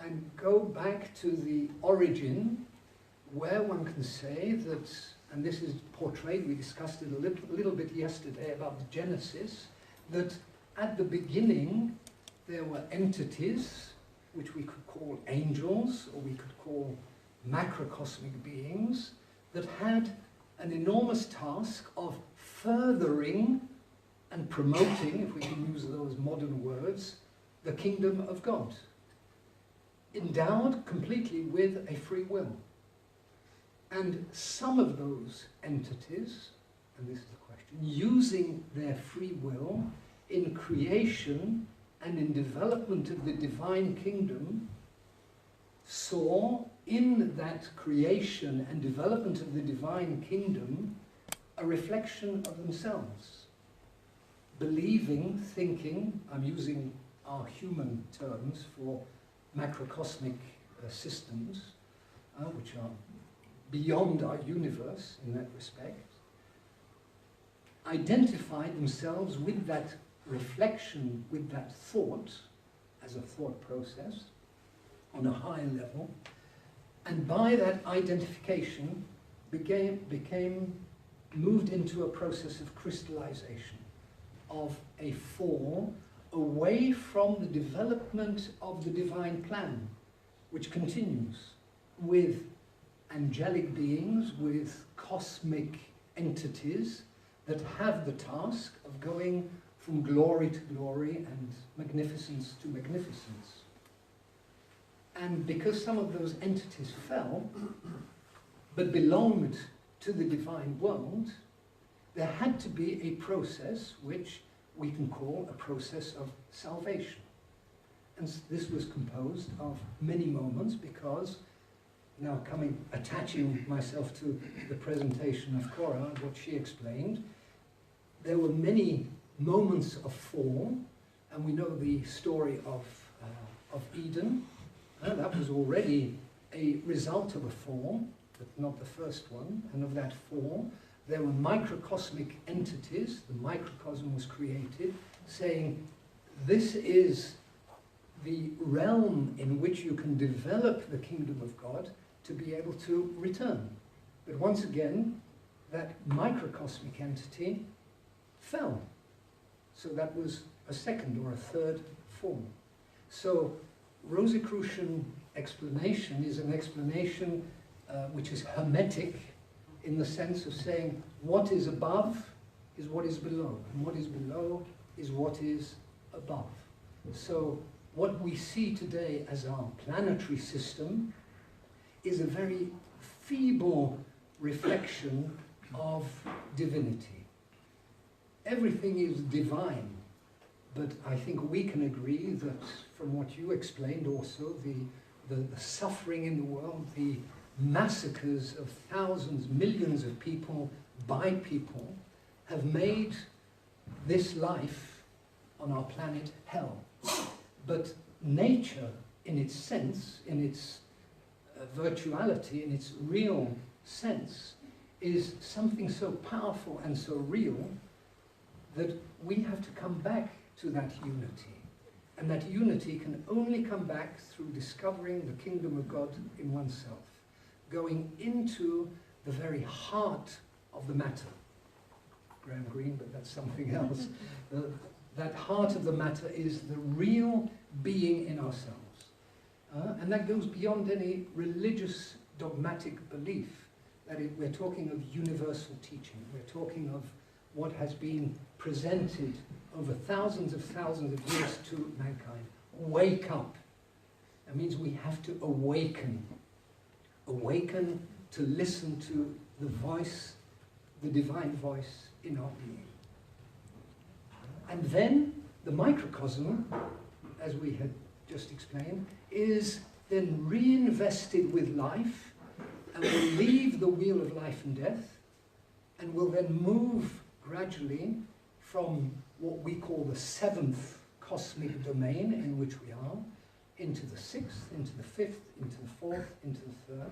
and go back to the origin, where one can say that, and this is portrayed, we discussed it a little bit yesterday about the Genesis, that at the beginning there were entities which we could call angels, or we could call macrocosmic beings, that had an enormous task of furthering and promoting, if we can use those modern words, the kingdom of God, endowed completely with a free will. And some of those entities, and this is the question, using their free will in creation and in development of the divine kingdom, saw in that creation and development of the divine kingdom a reflection of themselves. Believing, thinking, I'm using our human terms for macrocosmic systems, which are beyond our universe in that respect, identified themselves with that reflection, with that thought, as a thought process, on a high level, and by that identification became moved into a process of crystallization, of a fall away from the development of the divine plan, which continues with angelic beings, with cosmic entities that have the task of going from glory to glory and magnificence to magnificence. And because some of those entities fell, but belonged to the divine world, there had to be a process which we can call a process of salvation. And this was composed of many moments, because now attaching myself to the presentation of Cora and what she explained, there were many moments of fall, and we know the story of Eden. That was already a result of a fall, but not the first one, and of that fall there were microcosmic entities, the microcosm was created, saying this is the realm in which you can develop the kingdom of God to be able to return. But once again, that microcosmic entity fell. So that was a second or a third form. So Rosicrucian explanation is an explanation which is hermetic, in the sense of saying what is above is what is below, and what is below is what is above. So what we see today as our planetary system is a very feeble reflection of divinity. Everything is divine, but I think we can agree that from what you explained also, the suffering in the world, the massacres of thousands, millions of people by people, have made this life on our planet hell. But nature, in its sense, in its virtuality, in its real sense, is something so powerful and so real that we have to come back to that unity. And that unity can only come back through discovering the kingdom of God in oneself, going into the very heart of the matter. Graham Greene, but that's something else. That heart of the matter is the real being in ourselves. And that goes beyond any religious dogmatic belief. That we're talking of universal teaching. We're talking of what has been presented over thousands of years to mankind. Wake up. That means we have to awaken. Awaken to listen to the voice, the divine voice in our being. And then the microcosm, as we had just explained, is then reinvested with life and will leave the wheel of life and death and will then move gradually from what we call the seventh cosmic domain in which we are into the sixth, into the fifth, into the fourth, into the third.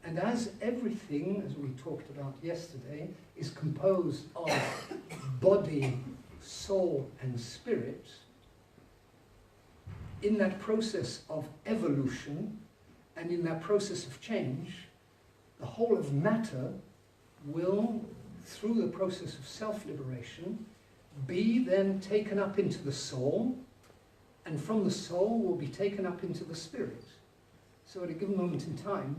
And as everything, as we talked about yesterday, is composed of body, soul, and spirit, in that process of evolution and in that process of change, the whole of matter will, through the process of self-liberation, be then taken up into the soul, and from the soul will be taken up into the spirit. So at a given moment in time,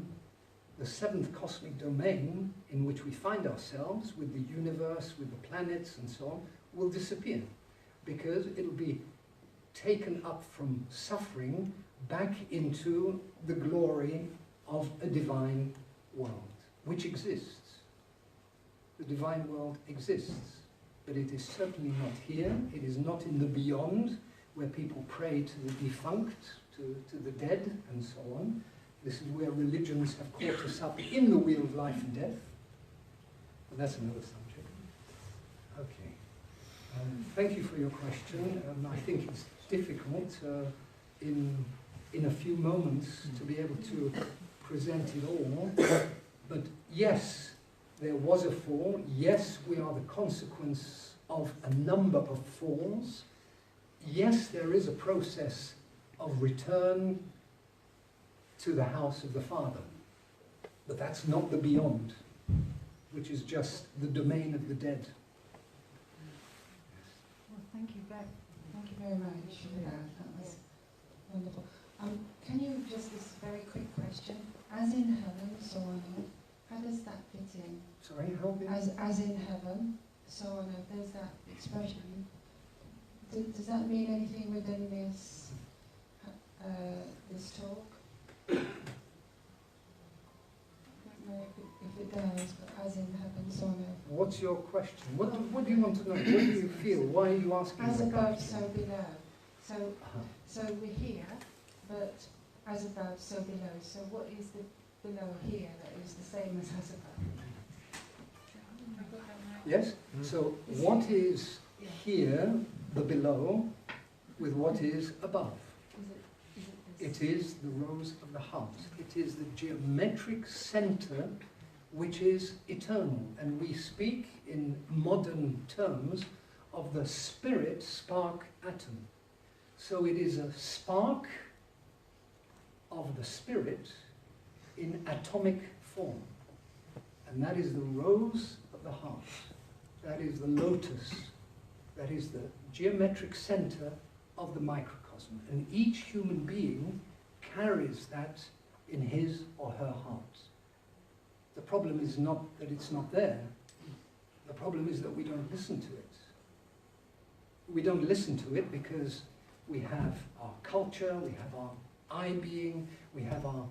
the seventh cosmic domain in which we find ourselves, with the universe, with the planets and so on, will disappear, because it'll be taken up from suffering back into the glory of a divine world, which exists. The divine world exists, but it is certainly not here. It is not in the beyond, where people pray to the defunct, to the dead, and so on. This is where religions have caught us up in the wheel of life and death. But that's another subject. Okay. Thank you for your question. I think it's difficult in a few moments to be able to present it all. But yes, there was a fall. Yes, we are the consequence of a number of falls. Yes, there is a process of return to the house of the Father. But that's not the beyond, which is just the domain of the dead. Well, thank you very much for that. That was wonderful. Can you just, this very quick question, as in heaven, so on earth, how does that fit in? Sorry, how big? As in heaven, so on earth, there's that expression. Does that mean anything within this this talk? I don't know if it does, but as in heaven, so on earth. What's your question? What do you want to know? What do you feel? Why are you asking? As that above, question? so below. So we're here, but as above, so below. So what is the below here that is the same as above? Yes? So what is here, the below, with what is above? It is the rose of the heart. It is the geometric center which is eternal. And we speak in modern terms of the spirit spark atom. So it is a spark of the spirit in atomic form. And that is the rose of the heart. That is the lotus. That is the geometric center of the microcosm. And each human being carries that in his or her heart. The problem is not that it's not there. The problem is that we don't listen to it. We don't listen to it because we have our culture, we have our I being, we have our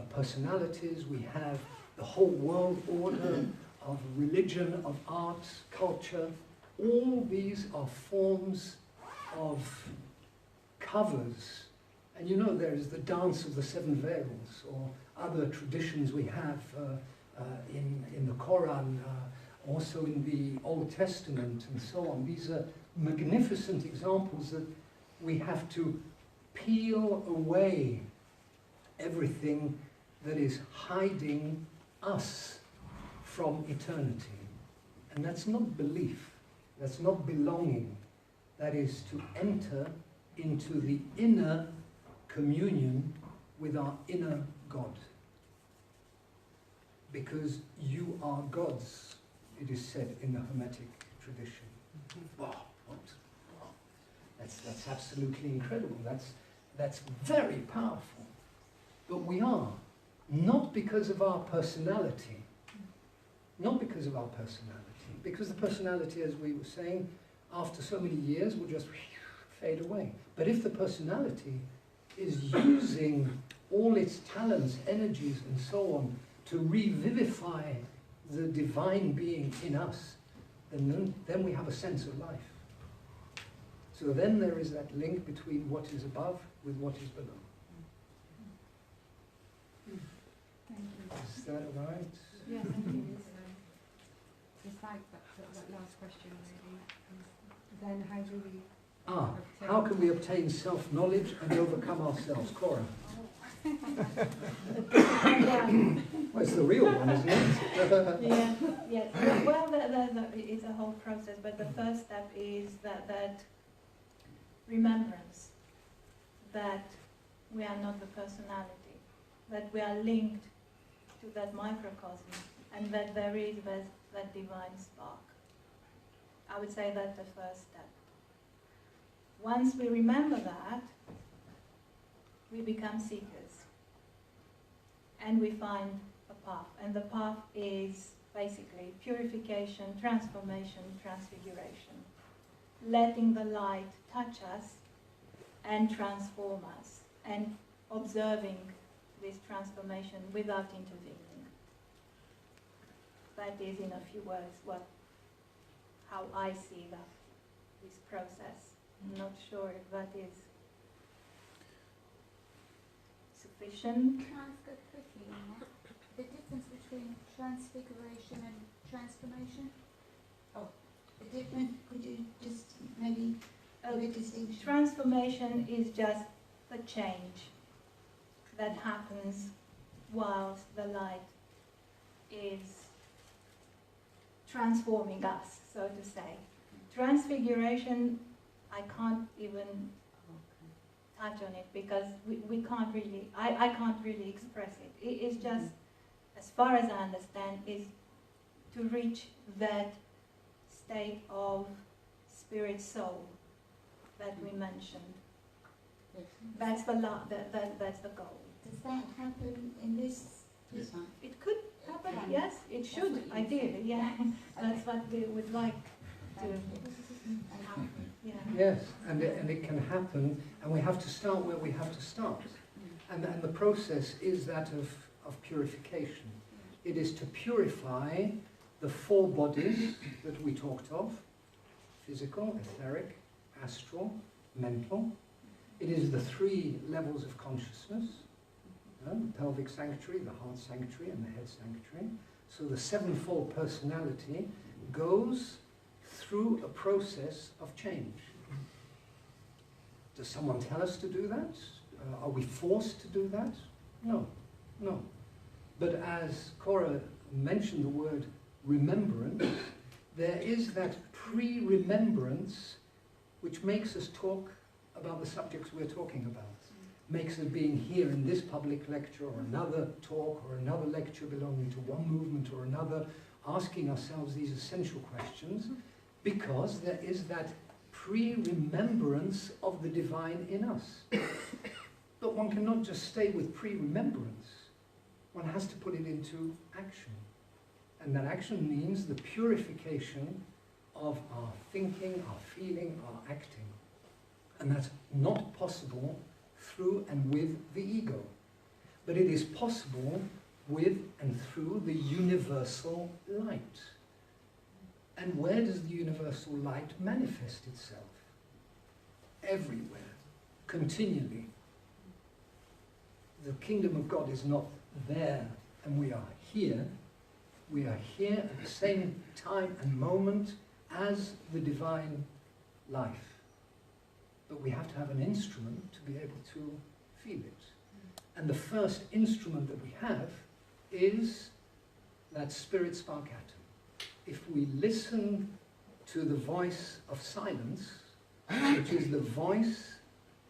personalities, we have the whole world order of religion, of art, culture. All these are forms of covers. And you know, there is the dance of the seven veils, or other traditions we have in the Quran, also in the Old Testament, and so on. These are magnificent examples that we have to peel away everything that is hiding us from eternity. And that's not belief, that's not belonging. That is to enter into the inner communion with our inner God. Because you are God's, it is said in the Hermetic tradition. Wow, what? Wow. That's absolutely incredible. That's very powerful. But we are, not because of our personality. Not because of our personality. Because the personality, as we were saying, after so many years will just fade away. But if the personality is using all its talents, energies, and so on to revivify the divine being in us, then we have a sense of life. So then there is that link between what is above with what is below. Thank you. Is that all right? Yes, thank you. It's like that last question really. Then how do we How can we obtain self-knowledge and overcome ourselves? Cora. Well, it's the real one, isn't it? Yeah, yes. Well, it's a whole process, but the first step is that remembrance that we are not the personality, that we are linked to that microcosm, and that there is that divine spark. I would say that's the first step. Once we remember that, we become seekers. And we find a path. And the path is basically purification, transformation, transfiguration. Letting the light touch us and transform us. And observing this transformation without intervening. That is, in a few words, how I see this process. I'm not sure if that is sufficient. Can I ask a quickie on that? The difference between transfiguration and transformation? The difference, could you just maybe give a distinction? Transformation is just the change that happens whilst the light is transforming us, so to say. Transfiguration, I can't even touch on it because we can't really, I can't really express it. It is just, as far as I understand, is to reach that state of spirit soul that we mentioned. That's the that's the goal. Does that happen in this? It could happen, yes, it should, ideally, yeah. That's what we would like to happen. Yeah. Yes, and it can happen, and we have to start where we have to start. And the process is that of purification. It is to purify the four bodies that we talked of: physical, etheric, astral, mental. It is the three levels of consciousness: the pelvic sanctuary, the heart sanctuary, and the head sanctuary. So the sevenfold personality goes through a process of change. Does someone tell us to do that? Are we forced to do that? No, no. But as Cora mentioned the word remembrance, there is that pre-remembrance which makes us talk about the subjects we're talking about. Makes us being here in this public lecture or another talk or another lecture belonging to one movement or another, asking ourselves these essential questions, because there is that pre-remembrance of the divine in us. But one cannot just stay with pre-remembrance. One has to put it into action. And that action means the purification of our thinking, our feeling, our acting. And that's not possible through and with the ego. But it is possible with and through the universal light. And where does the universal light manifest itself? Everywhere, continually. The kingdom of God is not there and we are here. We are here at the same time and moment as the divine life. But we have to have an instrument to be able to feel it. And the first instrument that we have is that spirit spark atom. If we listen to the voice of silence, which is the voice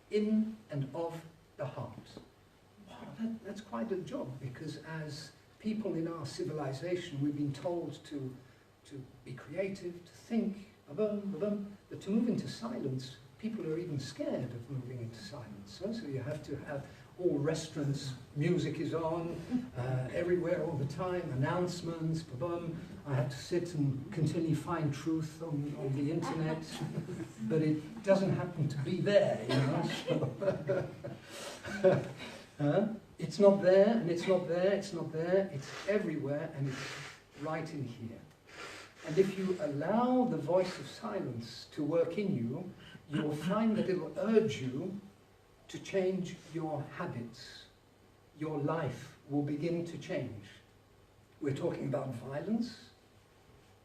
in and of the heart, that's quite a job, because as people in our civilization, we've been told to be creative, to think, but to move into silence, people are even scared of moving into silence. So you have to have all restaurants, music is on, everywhere all the time, announcements, I have to sit and continually find truth on the internet, but it doesn't happen to be there, you know. It's not there, and it's not there, it's not there, it's everywhere, and it's right in here. And if you allow the voice of silence to work in you, you will find that it will urge you to change your habits. Your life will begin to change. We're talking about violence,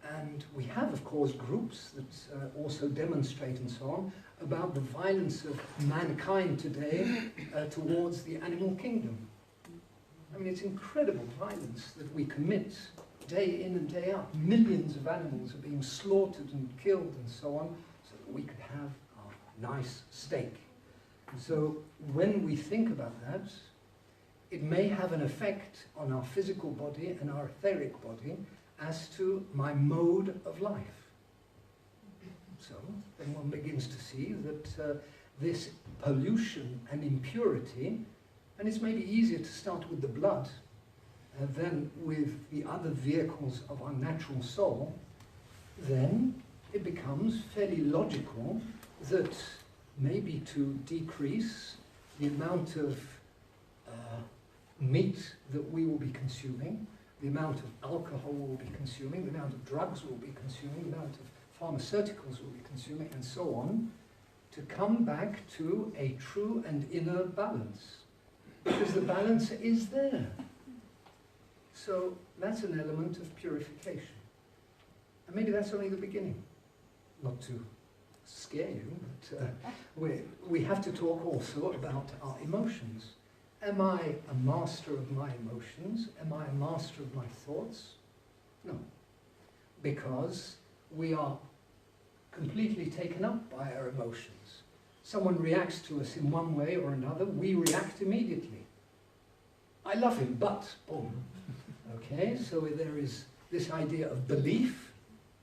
And we have, of course, groups that also demonstrate and so on about the violence of mankind today towards the animal kingdom. I mean, it's incredible violence that we commit day in and day out. Millions of animals are being slaughtered and killed and so on, so that we could have a nice steak. And so when we think about that, it may have an effect on our physical body and our etheric body as to my mode of life. So then one begins to see that this pollution and impurity, and it's maybe easier to start with the blood than with the other vehicles of our natural soul, then it becomes fairly logical that maybe to decrease the amount of meat that we will be consuming, the amount of alcohol we'll be consuming, the amount of drugs we'll be consuming, the amount of pharmaceuticals we'll be consuming, and so on, to come back to a true and inner balance. Because the balance is there. So that's an element of purification. And maybe that's only the beginning. Not to scare you, but we have to talk also about our emotions. Am I a master of my emotions? Am I a master of my thoughts? No. Because we are completely taken up by our emotions. Someone reacts to us in one way or another, we react immediately. I love him, but, boom. Okay, so there is this idea of belief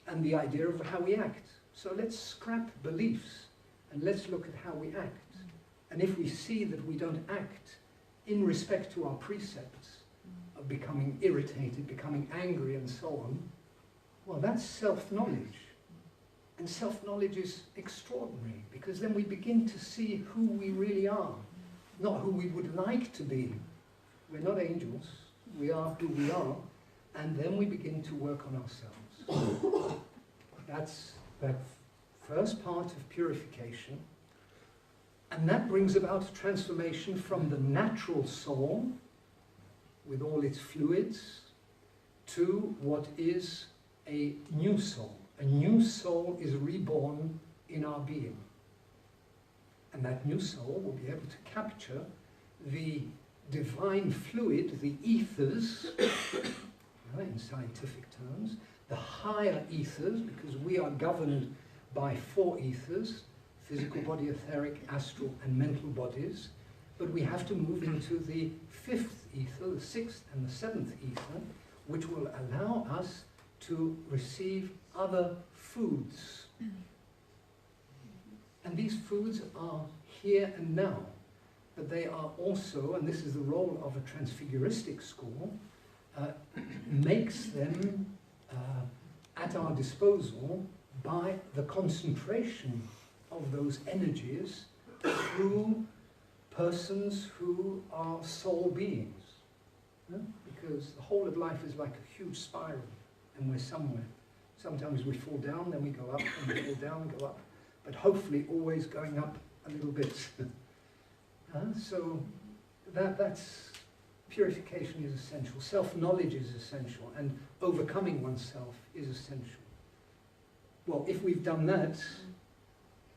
and the idea of how we act. So let's scrap beliefs and let's look at how we act. And if we see that we don't act in respect to our precepts of becoming irritated, becoming angry and so on, well, that's self-knowledge. And self-knowledge is extraordinary, because then we begin to see who we really are, not who we would like to be. We're not angels, we are who we are, and then we begin to work on ourselves. That's that first part of purification, and that brings about a transformation from the natural soul, with all its fluids, to what is a new soul. A new soul is reborn in our being. And that new soul will be able to capture the divine fluid, the ethers, in scientific terms, the higher ethers, because we are governed by 4 ethers, physical body, etheric, astral, and mental bodies, but we have to move into the 5th ether, the 6th and the 7th ether, which will allow us to receive other foods. And these foods are here and now, but they are also, and this is the role of a transfiguristic school, makes them at our disposal by the concentration of those energies through persons who are soul beings. Because the whole of life is like a huge spiral, and we're somewhere. Sometimes we fall down, then we go up, and we fall down and go up, but hopefully always going up a little bit. So that's purification is essential, self-knowledge is essential, and overcoming oneself is essential. Well, if we've done that,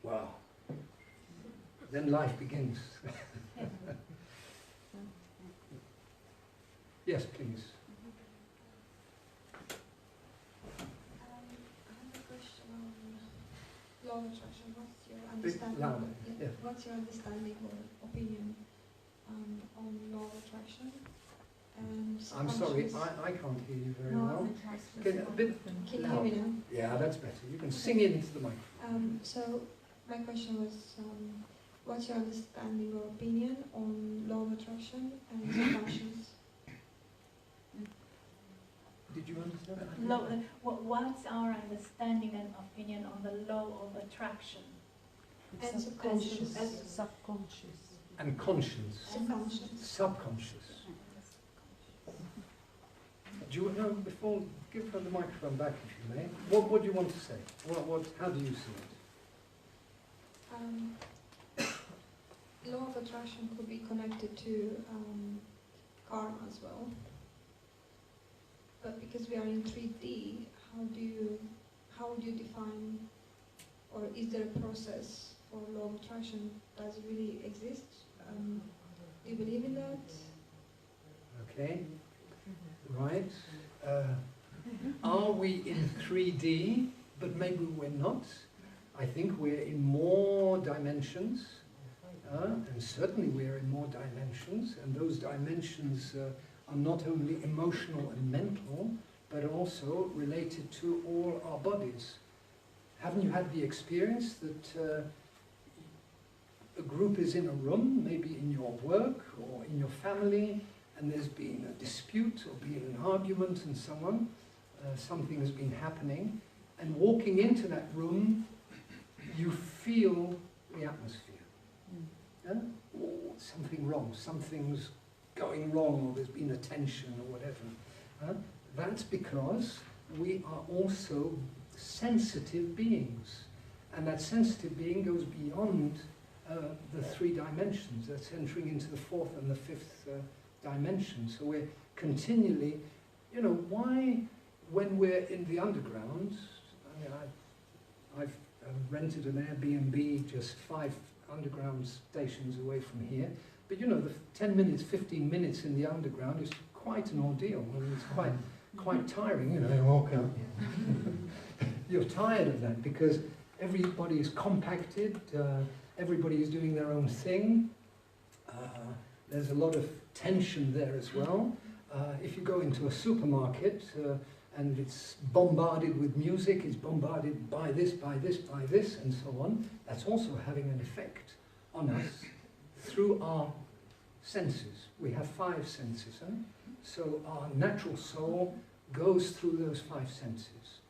well, then life begins. Yes, please. I have a question on law of attraction. What's your Bit understanding? louder, yeah. What's your understanding or opinion on law of attraction? And I'm sorry, subconscious? I can't hear you very No, well. I'm Can, a bit Can you hear louder. me now? Yeah, that's better. You can sing into the microphone. So my question was, what's your understanding or opinion on law of attraction and subconscious? Did you understand that? What's our understanding and opinion on the law of attraction? And subconscious. Subconscious. And conscience, Subconscious. subconscious. Do you know, before, give her the microphone back if you may. What do you want to say? How do you see it? Law of attraction could be connected to karma as well. But because we are in 3D, how do you define, or is there a process for law of attraction? Does it really exist? Do you believe in that? Okay, right. Are we in 3D, but maybe we're not? I think we're in more dimensions, and certainly we're in more dimensions, and those dimensions are not only emotional and mental, but also related to all our bodies. Haven't you had the experience that a group is in a room, maybe in your work or in your family, and there's been a dispute or been an argument and so on, something has been happening, and walking into that room, you feel the atmosphere. Yeah? Oh, something wrong, something's going wrong, or there's been a tension or whatever. That's because we are also sensitive beings. And that sensitive being goes beyond the 3 dimensions. That's entering into the 4th and the 5th dimension. So we're continually, you know, why when we're in the underground, I mean, I've rented an Airbnb just 5 underground stations away from here, but you know, the 10 minutes, 15 minutes in the underground is quite an ordeal. I mean, it's quite tiring, you know, you walk up. You're tired of that because everybody is compacted, everybody is doing their own thing. There's a lot of tension there as well. If you go into a supermarket and it's bombarded with music, it's bombarded by this, by this, by this, and so on, that's also having an effect on us through our senses. We have 5 senses, huh? So our natural soul goes through those 5 senses.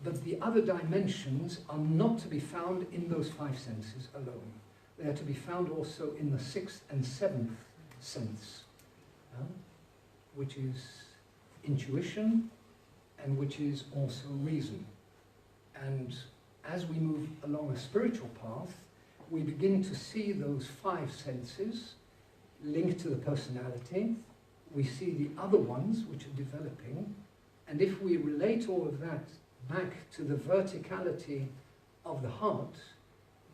But the other dimensions are not to be found in those 5 senses alone. They are to be found also in the 6th and 7th sense, which is intuition and which is also reason. And as we move along a spiritual path, we begin to see those 5 senses linked to the personality. We see the other ones which are developing, and if we relate all of that back to the verticality of the heart,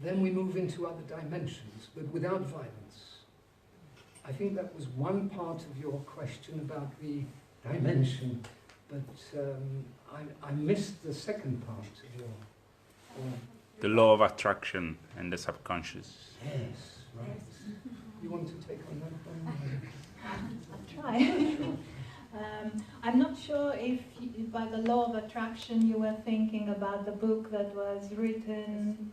then we move into other dimensions, but without violence. I think that was one part of your question about the dimension, but I missed the second part of your... The law of attraction and the subconscious. Yes, right. You want to take on that one? I'll try. I'm not sure if by the law of attraction you were thinking about the book that was written.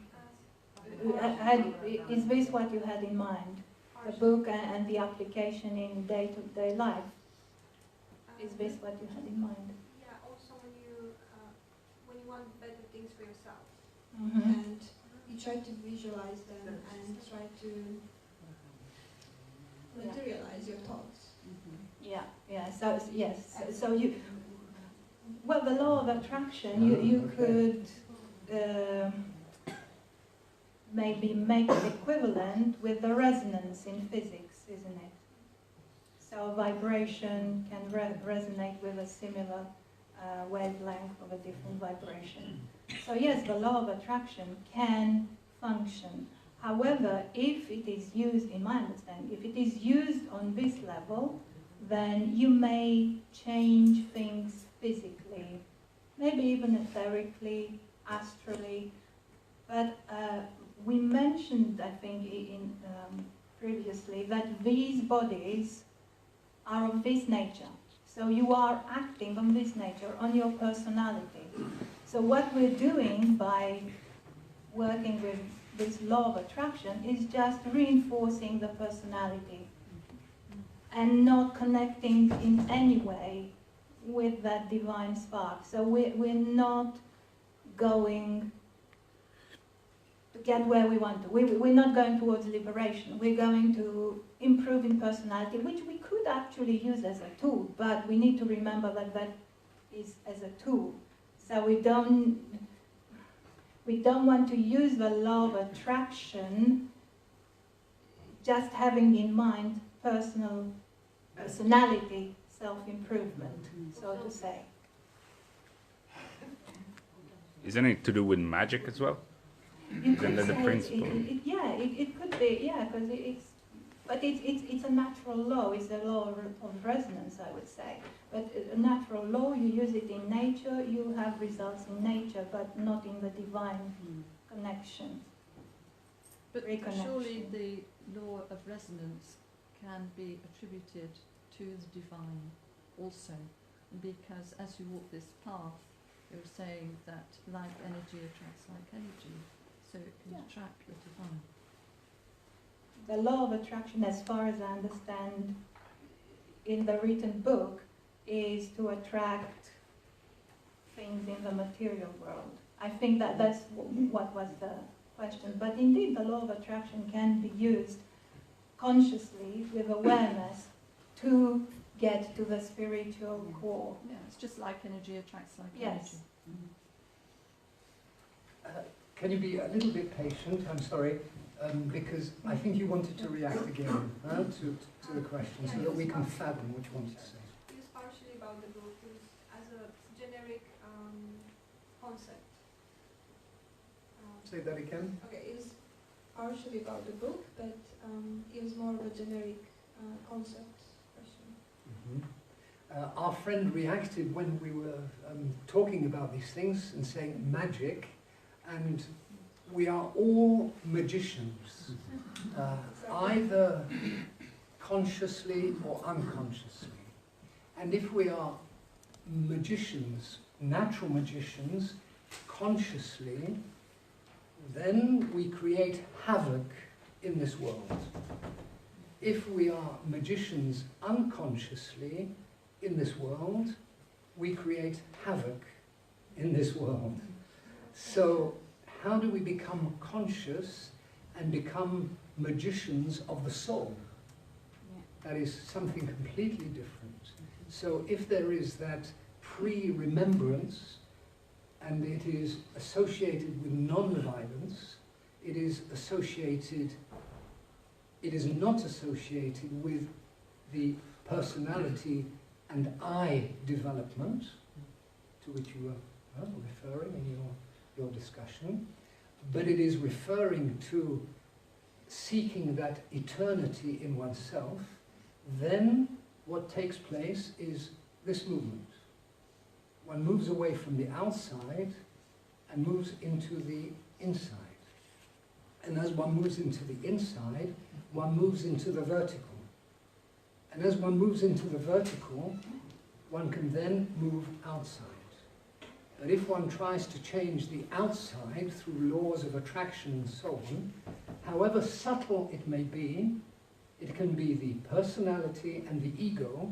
Is this what you had in mind? The book and the application in day-to-day life? Is this what you had in mind? Yeah, also when you want better things for yourself, Mm-hmm. and you try to visualize them and try to materialize your thoughts. Yeah. So yes. So you. Well, the law of attraction, you could maybe make it equivalent with the resonance in physics, isn't it? So vibration can resonate with a similar wavelength of a different vibration. So yes, the law of attraction can function. However, if it is used, in my understanding, if it is used on this level, then you may change things physically, maybe even etherically, astrally. But we mentioned, I think, previously, that these bodies are of this nature. So you are acting on this nature, on your personality. So what we're doing by working with this law of attraction is just reinforcing the personality and not connecting in any way with that divine spark. So we're not going to get where we want to. We're not going towards liberation. We're going to improve in personality, which we could actually use as a tool, but we need to remember that that is as a tool. So we don't want to use the law of attraction just having in mind personality, self-improvement, so to say. Isn't it to do with magic as well? You could Isn't that the say principle? it could be, yeah, because it's a natural law. It's the law of resonance, I would say. But a natural law, you use it in nature, you have results in nature, but not in the divine connection. But Reconnection. surely the law of resonance can be attributed to the divine also, because as you walk this path, you're saying that like energy attracts like energy, so it can attract the divine. The law of attraction, as far as I understand in the written book, is to attract things in the material world. I think that's what was the question. But indeed, the law of attraction can be used consciously with awareness to get to the spiritual core. Yeah, it's just like energy attracts like Yes. energy. Can you be a little bit patient? I'm sorry, because I think you wanted to react again to the question, so that we can fathom what you wanted to say. It was partially about the book. It was as a generic concept. Say that again. Okay, it was partially about the book, but it was more of a generic concept question. Our friend reacted when we were talking about these things and saying magic, and we are all magicians, either consciously or unconsciously. And if we are magicians, natural magicians, consciously, then we create havoc in this world. If we are magicians unconsciously in this world, we create havoc in this world. So how do we become conscious and become magicians of the soul? That is something completely different. So if there is that pre-remembrance, and it is associated with non-violence, it is not associated with the personality and I development, to which you were referring in your discussion, but it is referring to seeking that eternity in oneself. Then what takes place is this movement. One moves away from the outside and moves into the inside. And as one moves into the inside, one moves into the vertical. And as one moves into the vertical, one can then move outside. But if one tries to change the outside through laws of attraction and so on, however subtle it may be, it can be the personality and the ego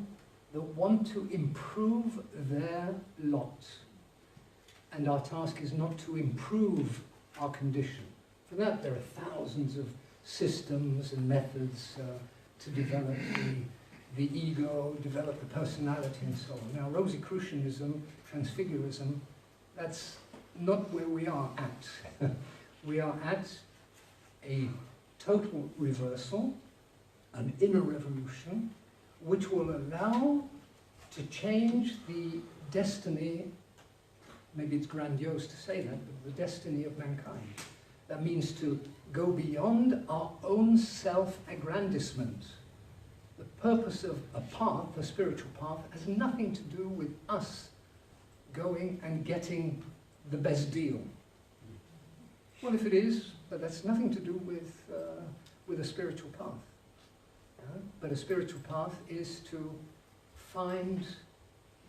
that want to improve their lot. And our task is not to improve our condition. For that there are thousands of systems and methods to develop the ego, develop the personality and so on. Now Rosicrucianism, Transfigurism, that's not where we are at. We are at a total reversal, an inner revolution, which will allow to change the destiny, maybe it's grandiose to say that, but the destiny of mankind. That means to go beyond our own self-aggrandizement. The purpose of a path, a spiritual path, has nothing to do with us going and getting the best deal. Well, if it is, but that's nothing to do with a spiritual path. But a spiritual path is to find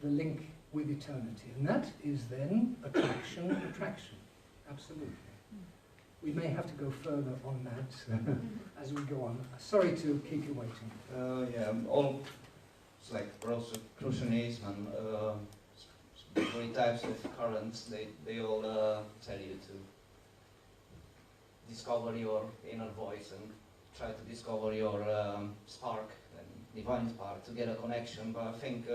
the link with eternity. And that is then attraction, absolutely. We may have to go further on that as we go on. Sorry to keep you waiting. Yeah, all it's like Rosicrucianism and three types of currents, they all tell you to discover your inner voice and try to discover your spark, and divine spark, to get a connection. But I think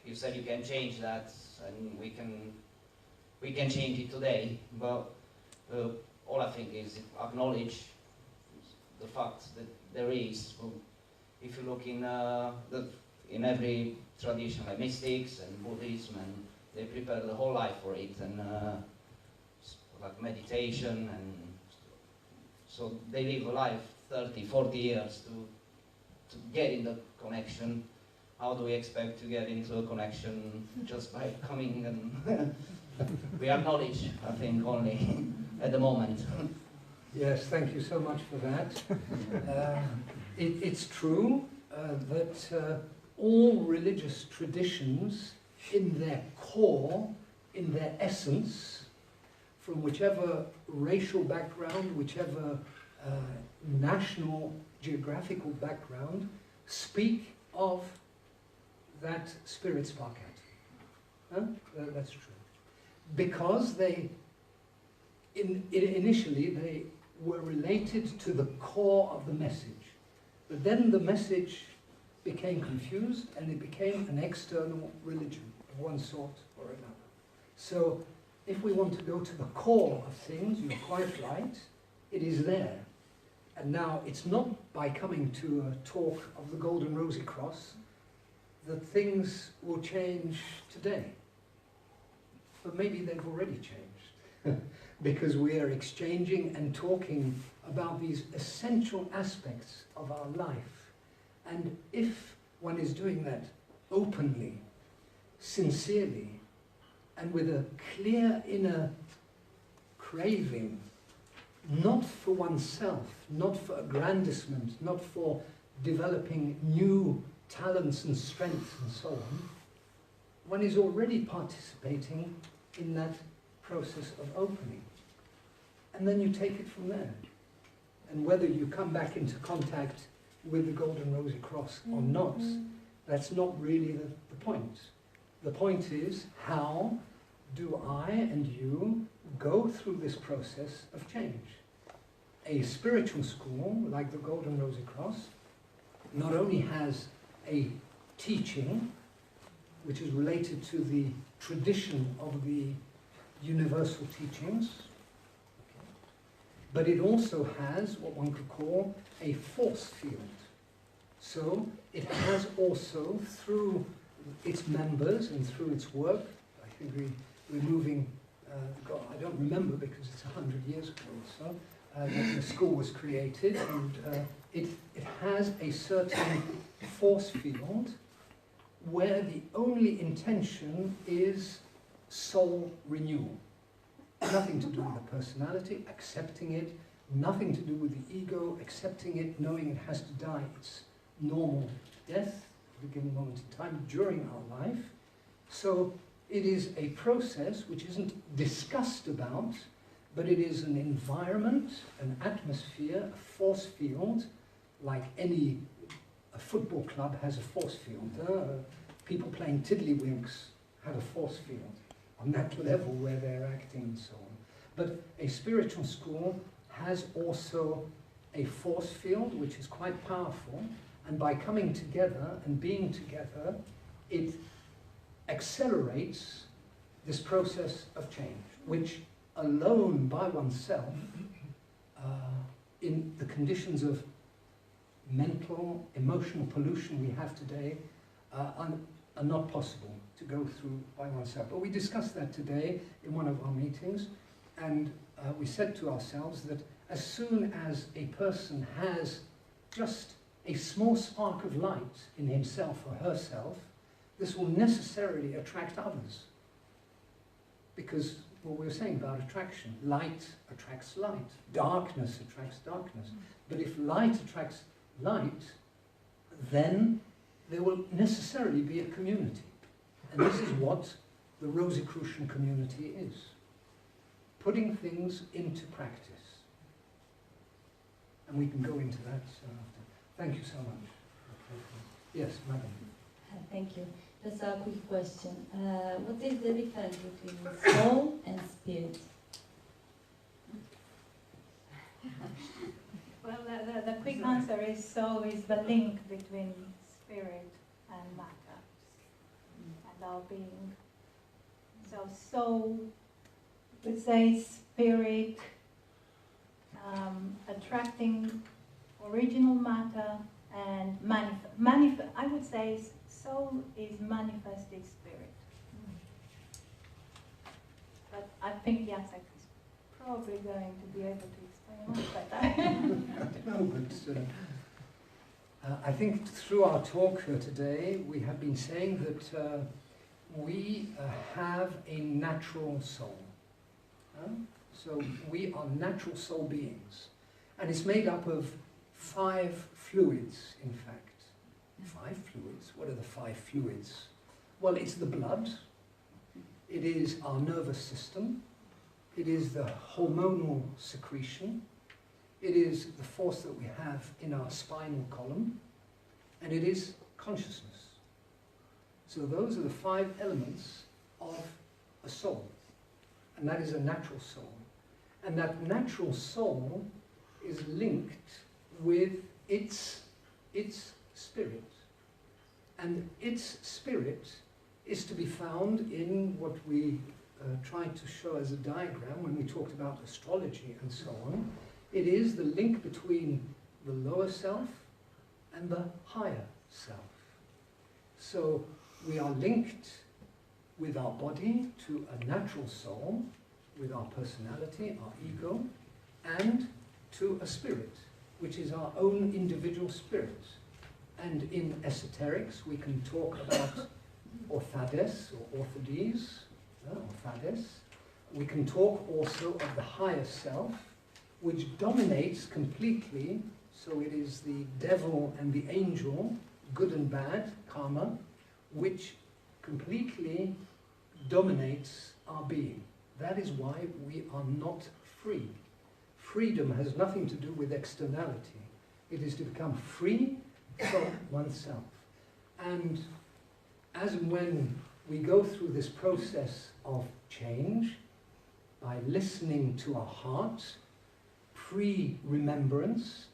you said you can change that, and we can change it today. But all I think is acknowledge the fact that there is. If you look in every tradition, like mystics and Buddhism, and they prepare the whole life for it, and like meditation, and so they live a life 30, 40 years to get in the connection. How do we expect to get into a connection just by coming and we acknowledge, I think, only at the moment. Yes, thank you so much for that. It's true that all religious traditions, in their core, in their essence, from whichever racial background, whichever national geographical background, speak of that spirit spark out. That's true. Because they, initially, they were related to the core of the message. But then the message became confused and it became an external religion of one sort or another. So if we want to go to the core of things, you're quite right, it is there. And now it's not by coming to a talk of the Golden Rosy Cross that things will change today. But maybe they've already changed. Because we are exchanging and talking about these essential aspects of our life. And if one is doing that openly, sincerely, and with a clear inner craving, not for oneself, not for aggrandizement, not for developing new talents and strengths and so on, one is already participating in that process of opening. And then you take it from there. And whether you come back into contact with the Golden Rosy Cross or not, that's not really the point. The point is, how do I and you go through this process of change? A spiritual school, like the Golden Rosy Cross, not only has a teaching, which is related to the tradition of the universal teachings, but it also has what one could call a force field. So it has also, through its members and through its work, I think we're moving, I don't remember because it's 100 years ago or so, that the school was created, and it has a certain force field where the only intention is soul renewal. Nothing to do with the personality, accepting it, nothing to do with the ego, accepting it, knowing it has to die its normal death at a given moment in time during our life. So it is a process which isn't discussed about, but it is an environment, an atmosphere, a force field, like a football club has a force field. People playing tiddlywinks have a force field on that level where they're acting and so on. But a spiritual school has also a force field which is quite powerful, and by coming together and being together, it accelerates this process of change, which alone by oneself, in the conditions of mental, emotional pollution we have today, are not possible to go through by oneself. But we discussed that today in one of our meetings, and we said to ourselves that as soon as a person has just a small spark of light in himself or herself, this will necessarily attract others. Because what we were saying about attraction, light attracts light, darkness attracts darkness. But if light attracts light, then there will necessarily be a community. And this is what the Rosicrucian community is. Putting things into practice. And we can go into that after. Thank you so much. Yes, madam. Thank you. Just a quick question. What is the difference between soul and spirit? Well, the quick answer is soul is the link between spirit and matter and our being. So soul, we say spirit, attracting original matter and I would say soul is manifested spirit. But I think the answer is probably going to be able to explain much better. No, but I think through our talk today, we have been saying that we have a natural soul. So we are natural soul beings. And it's made up of 5 fluids, in fact. 5 fluids? What are the 5 fluids? Well, it's the blood. It is our nervous system. It is the hormonal secretion. It is the force that we have in our spinal column. And it is consciousness. So those are the 5 elements of a soul. And that is a natural soul. And that natural soul is linked with its spirit. And its spirit is to be found in what we tried to show as a diagram when we talked about astrology and so on. It is the link between the lower self and the higher self. So we are linked with our body to a natural soul, with our personality, our ego, and to a spirit, which is our own individual spirit. And in esoterics, we can talk about orthades or orthodes, orthades. We can talk also of the higher self, which dominates completely. So it is the devil and the angel, good and bad, karma, which completely dominates our being. That is why we are not free. Freedom has nothing to do with externality. It is to become free from oneself. And as and when we go through this process of change, by listening to our heart, pre-remembrance,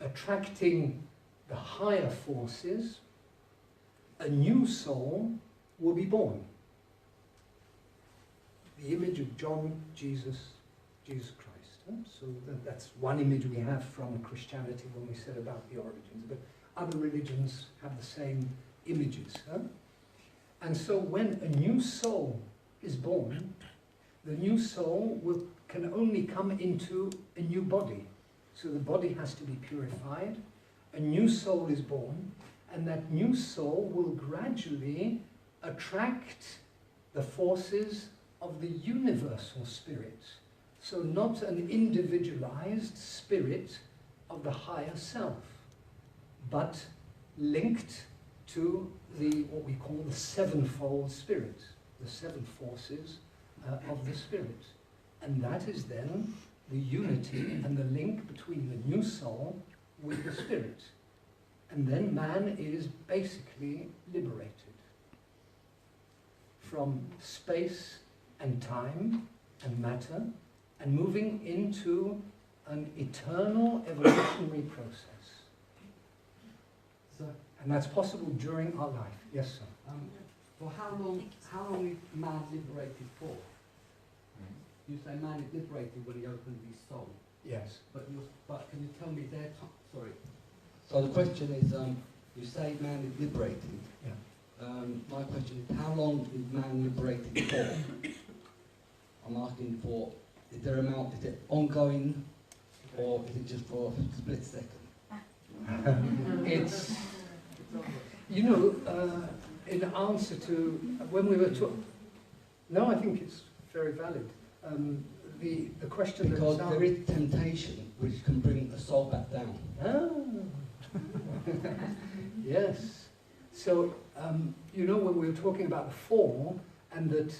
attracting the higher forces, a new soul will be born. The image of John, Jesus Christ. So that's one image we have from Christianity when we said about the origins. But other religions have the same images. And so when a new soul is born, the new soul can only come into a new body. So the body has to be purified. A new soul is born, and that new soul will gradually attract the forces of the universal spirit. So not an individualized spirit of the higher self, but linked to what we call the sevenfold spirit, the 7 forces of the spirit. And that is then the unity and the link between the new soul with the spirit. And then man is basically liberated from space and time and matter, and moving into an eternal evolutionary process. So, and that's possible during our life. Yes, sir. For how long is man liberated for? You say man is liberated when he opens his soul. Yes. But can you tell me their time? Sorry. So the question is, you say man is liberated. Yeah. My question is, how long is man liberated for? I'm asking for, is it ongoing, or is it just for a split second? It's, you know, in answer to, when we were talking, no, I think it's very valid. The question that because there is temptation which can bring the soul back down. Ah. Yes. So, you know, when we were talking about the fall and that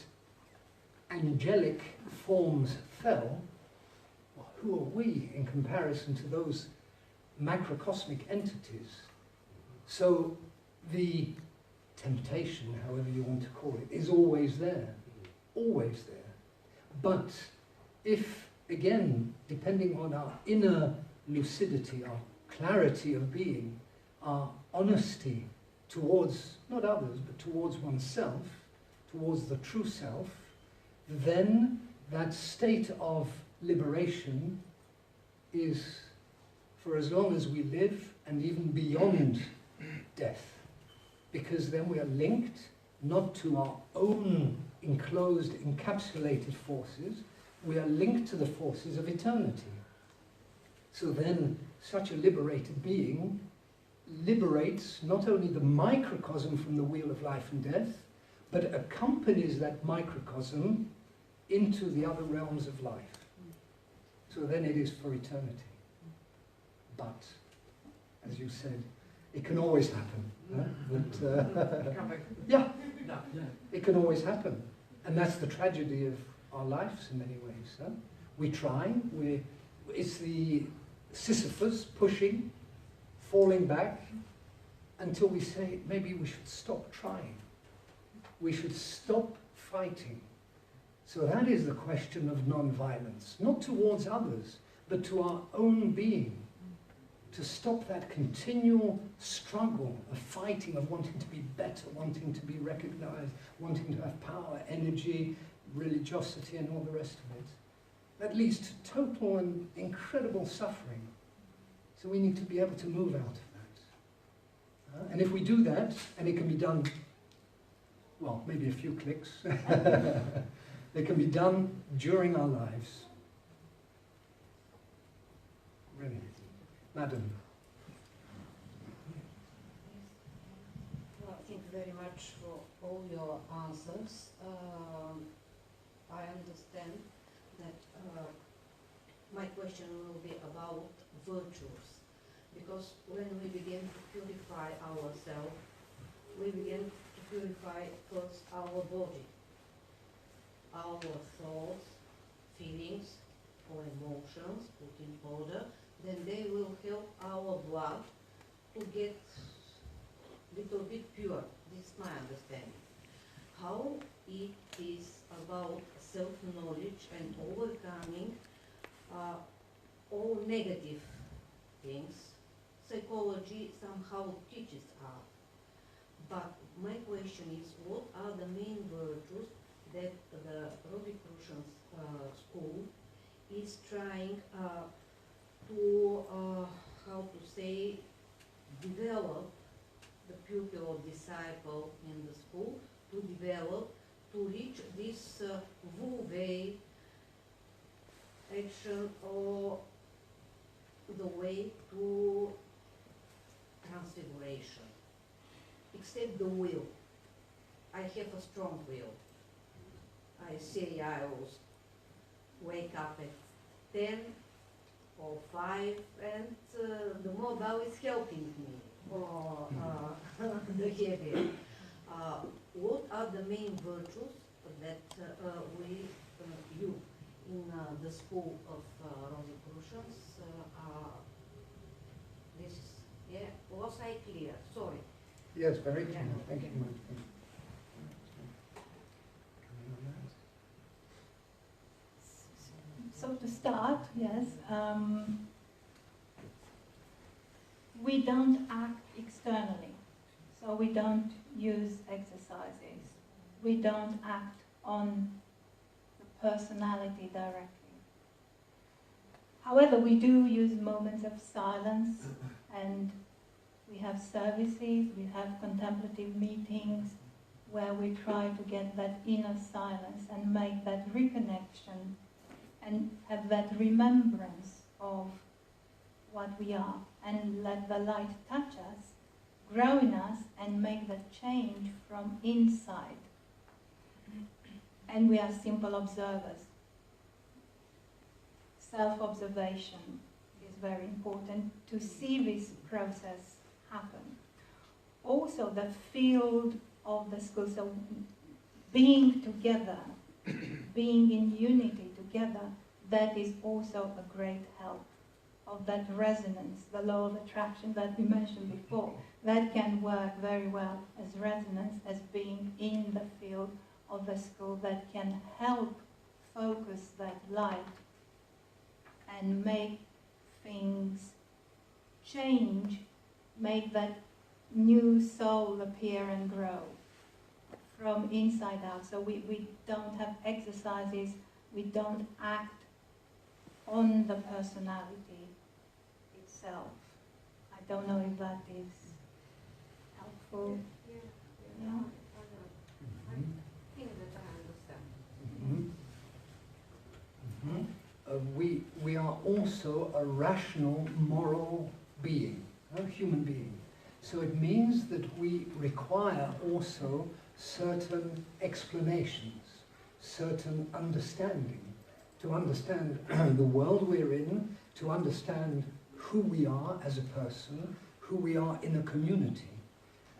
angelic forms fell, well, who are we in comparison to those macrocosmic entities? So the temptation, however you want to call it, is always there. Always there. But if, again, depending on our inner lucidity, our clarity of being, our honesty towards, not others, but towards oneself, towards the true self, then that state of liberation is for as long as we live and even beyond death. Because then we are linked not to our own enclosed, encapsulated forces, we are linked to the forces of eternity. So then, such a liberated being liberates not only the microcosm from the wheel of life and death, but accompanies that microcosm into the other realms of life. So then it is for eternity. But, as you said, it can always happen. Yeah, it can always happen. And that's the tragedy of our lives in many ways. We try, it's the Sisyphus pushing, falling back, until we say, maybe we should stop trying. We should stop fighting. So that is the question of non-violence, not towards others, but to our own being. To stop that continual struggle of fighting, of wanting to be better, wanting to be recognized, wanting to have power, energy, religiosity, and all the rest of it. That leads to total and incredible suffering. So we need to be able to move out of that. And if we do that, and it can be done, well, maybe a few clicks, it can be done during our lives. Really. Madam. Well, thank you very much for all your answers. I understand that my question will be about virtues, because when we begin to purify ourselves, we begin to purify first our body, our thoughts, feelings, or emotions put in order. Then they will help our blood to get a little bit pure. This is my understanding. How it is about self-knowledge and overcoming all negative things. Psychology somehow teaches us. But my question is, what are the main virtues that the Rosicrucian school is trying to, how to say, develop the pupil or disciple in the school, to develop, to reach this Wu-Wei action, or the way to transfiguration, except the will. I have a strong will. I say I will wake up at 10 or 5, and the mobile is helping me, or the heavy. What are the main virtues that you in the school of Rosicrucians this is, yeah, was I clear? Sorry. Yes, very clear. Thank you. So to start, yes, we don't act externally. So we don't use exercises. We don't act on the personality directly. However, we do use moments of silence, and we have services, we have contemplative meetings where we try to get that inner silence and make that reconnection and have that remembrance of what we are, and let the light touch us, grow in us, and make that change from inside. And we are simple observers. Self-observation is very important to see this process happen. Also, the field of the school, so being together, being in unity together, that is also a great help of that resonance, the law of attraction that we mentioned before. That can work very well as resonance, as being in the field of the school, that can help focus that light and make things change, make that new soul appear and grow from inside out. So we don't have exercises, we don't act on the personality itself. I don't know if that is helpful. Yeah. I think that I understand. also a rational, moral being, a human being. So it means that we require also certain explanations, certain understanding, to understand the world we're in, to understand who we are as a person, who we are in a community.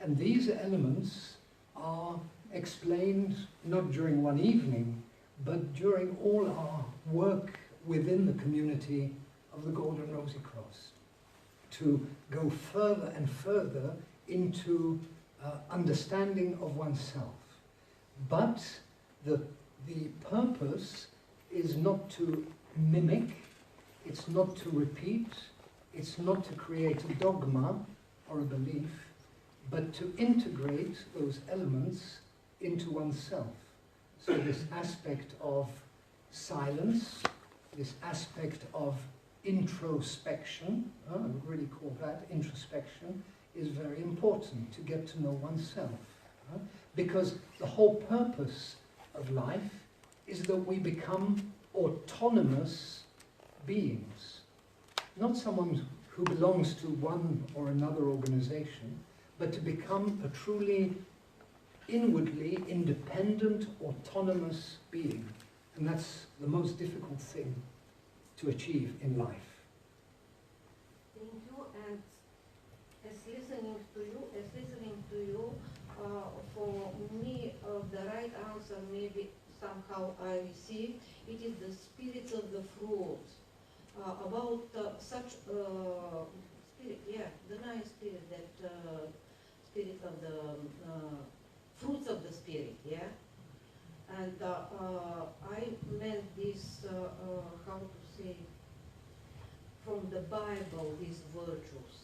And these elements are explained not during one evening, but during all our work within the community of the Golden Rosy Cross, to go further and further into understanding of oneself. But the purpose is not to mimic, it's not to repeat, it's not to create a dogma or a belief, but to integrate those elements into oneself. So this aspect of silence, this aspect of introspection, I would really call that introspection, is very important to get to know oneself. Because the whole purpose of life is that we become autonomous beings. Not someone who belongs to one or another organization, but to become a truly inwardly independent, autonomous being. And that's the most difficult thing to achieve in life. Thank you. And as listening to you, for me, the right answer maybe somehow I receive, it is the spirits of the fruit. About such spirit, yeah, the nice spirit, that spirit of the fruits of the spirit, yeah. And I meant this, how to say, from the Bible, these virtues.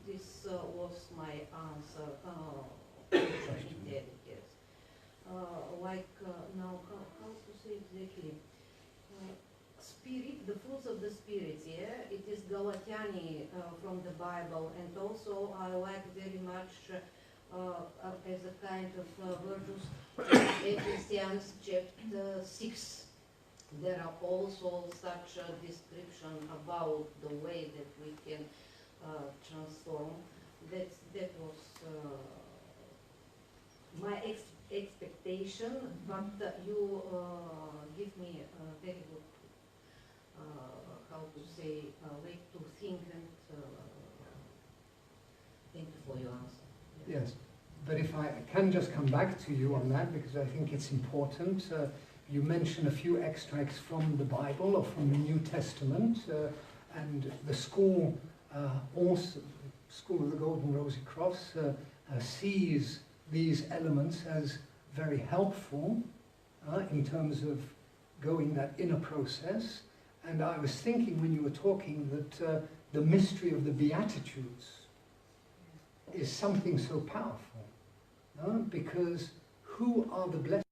This was my answer. Yes. Like now, how to say exactly? Spirit, the fruits of the spirits, yeah, it is Galatiani from the Bible, and also I like very much as a kind of virtues, Ecclesiastes chapter 6. There are also such a description about the way that we can transform. That was my expectation, but you give me a very good how to say, way to think, and thank you for your answer. Yes, but if I can just come back to you on that, because I think it's important. You mentioned a few extracts from the Bible or from the New Testament, and the school, also, School of the Golden Rosy Cross, sees these elements as very helpful in terms of going that inner process. And I was thinking when you were talking that the mystery of the Beatitudes is something so powerful, because who are the blessed?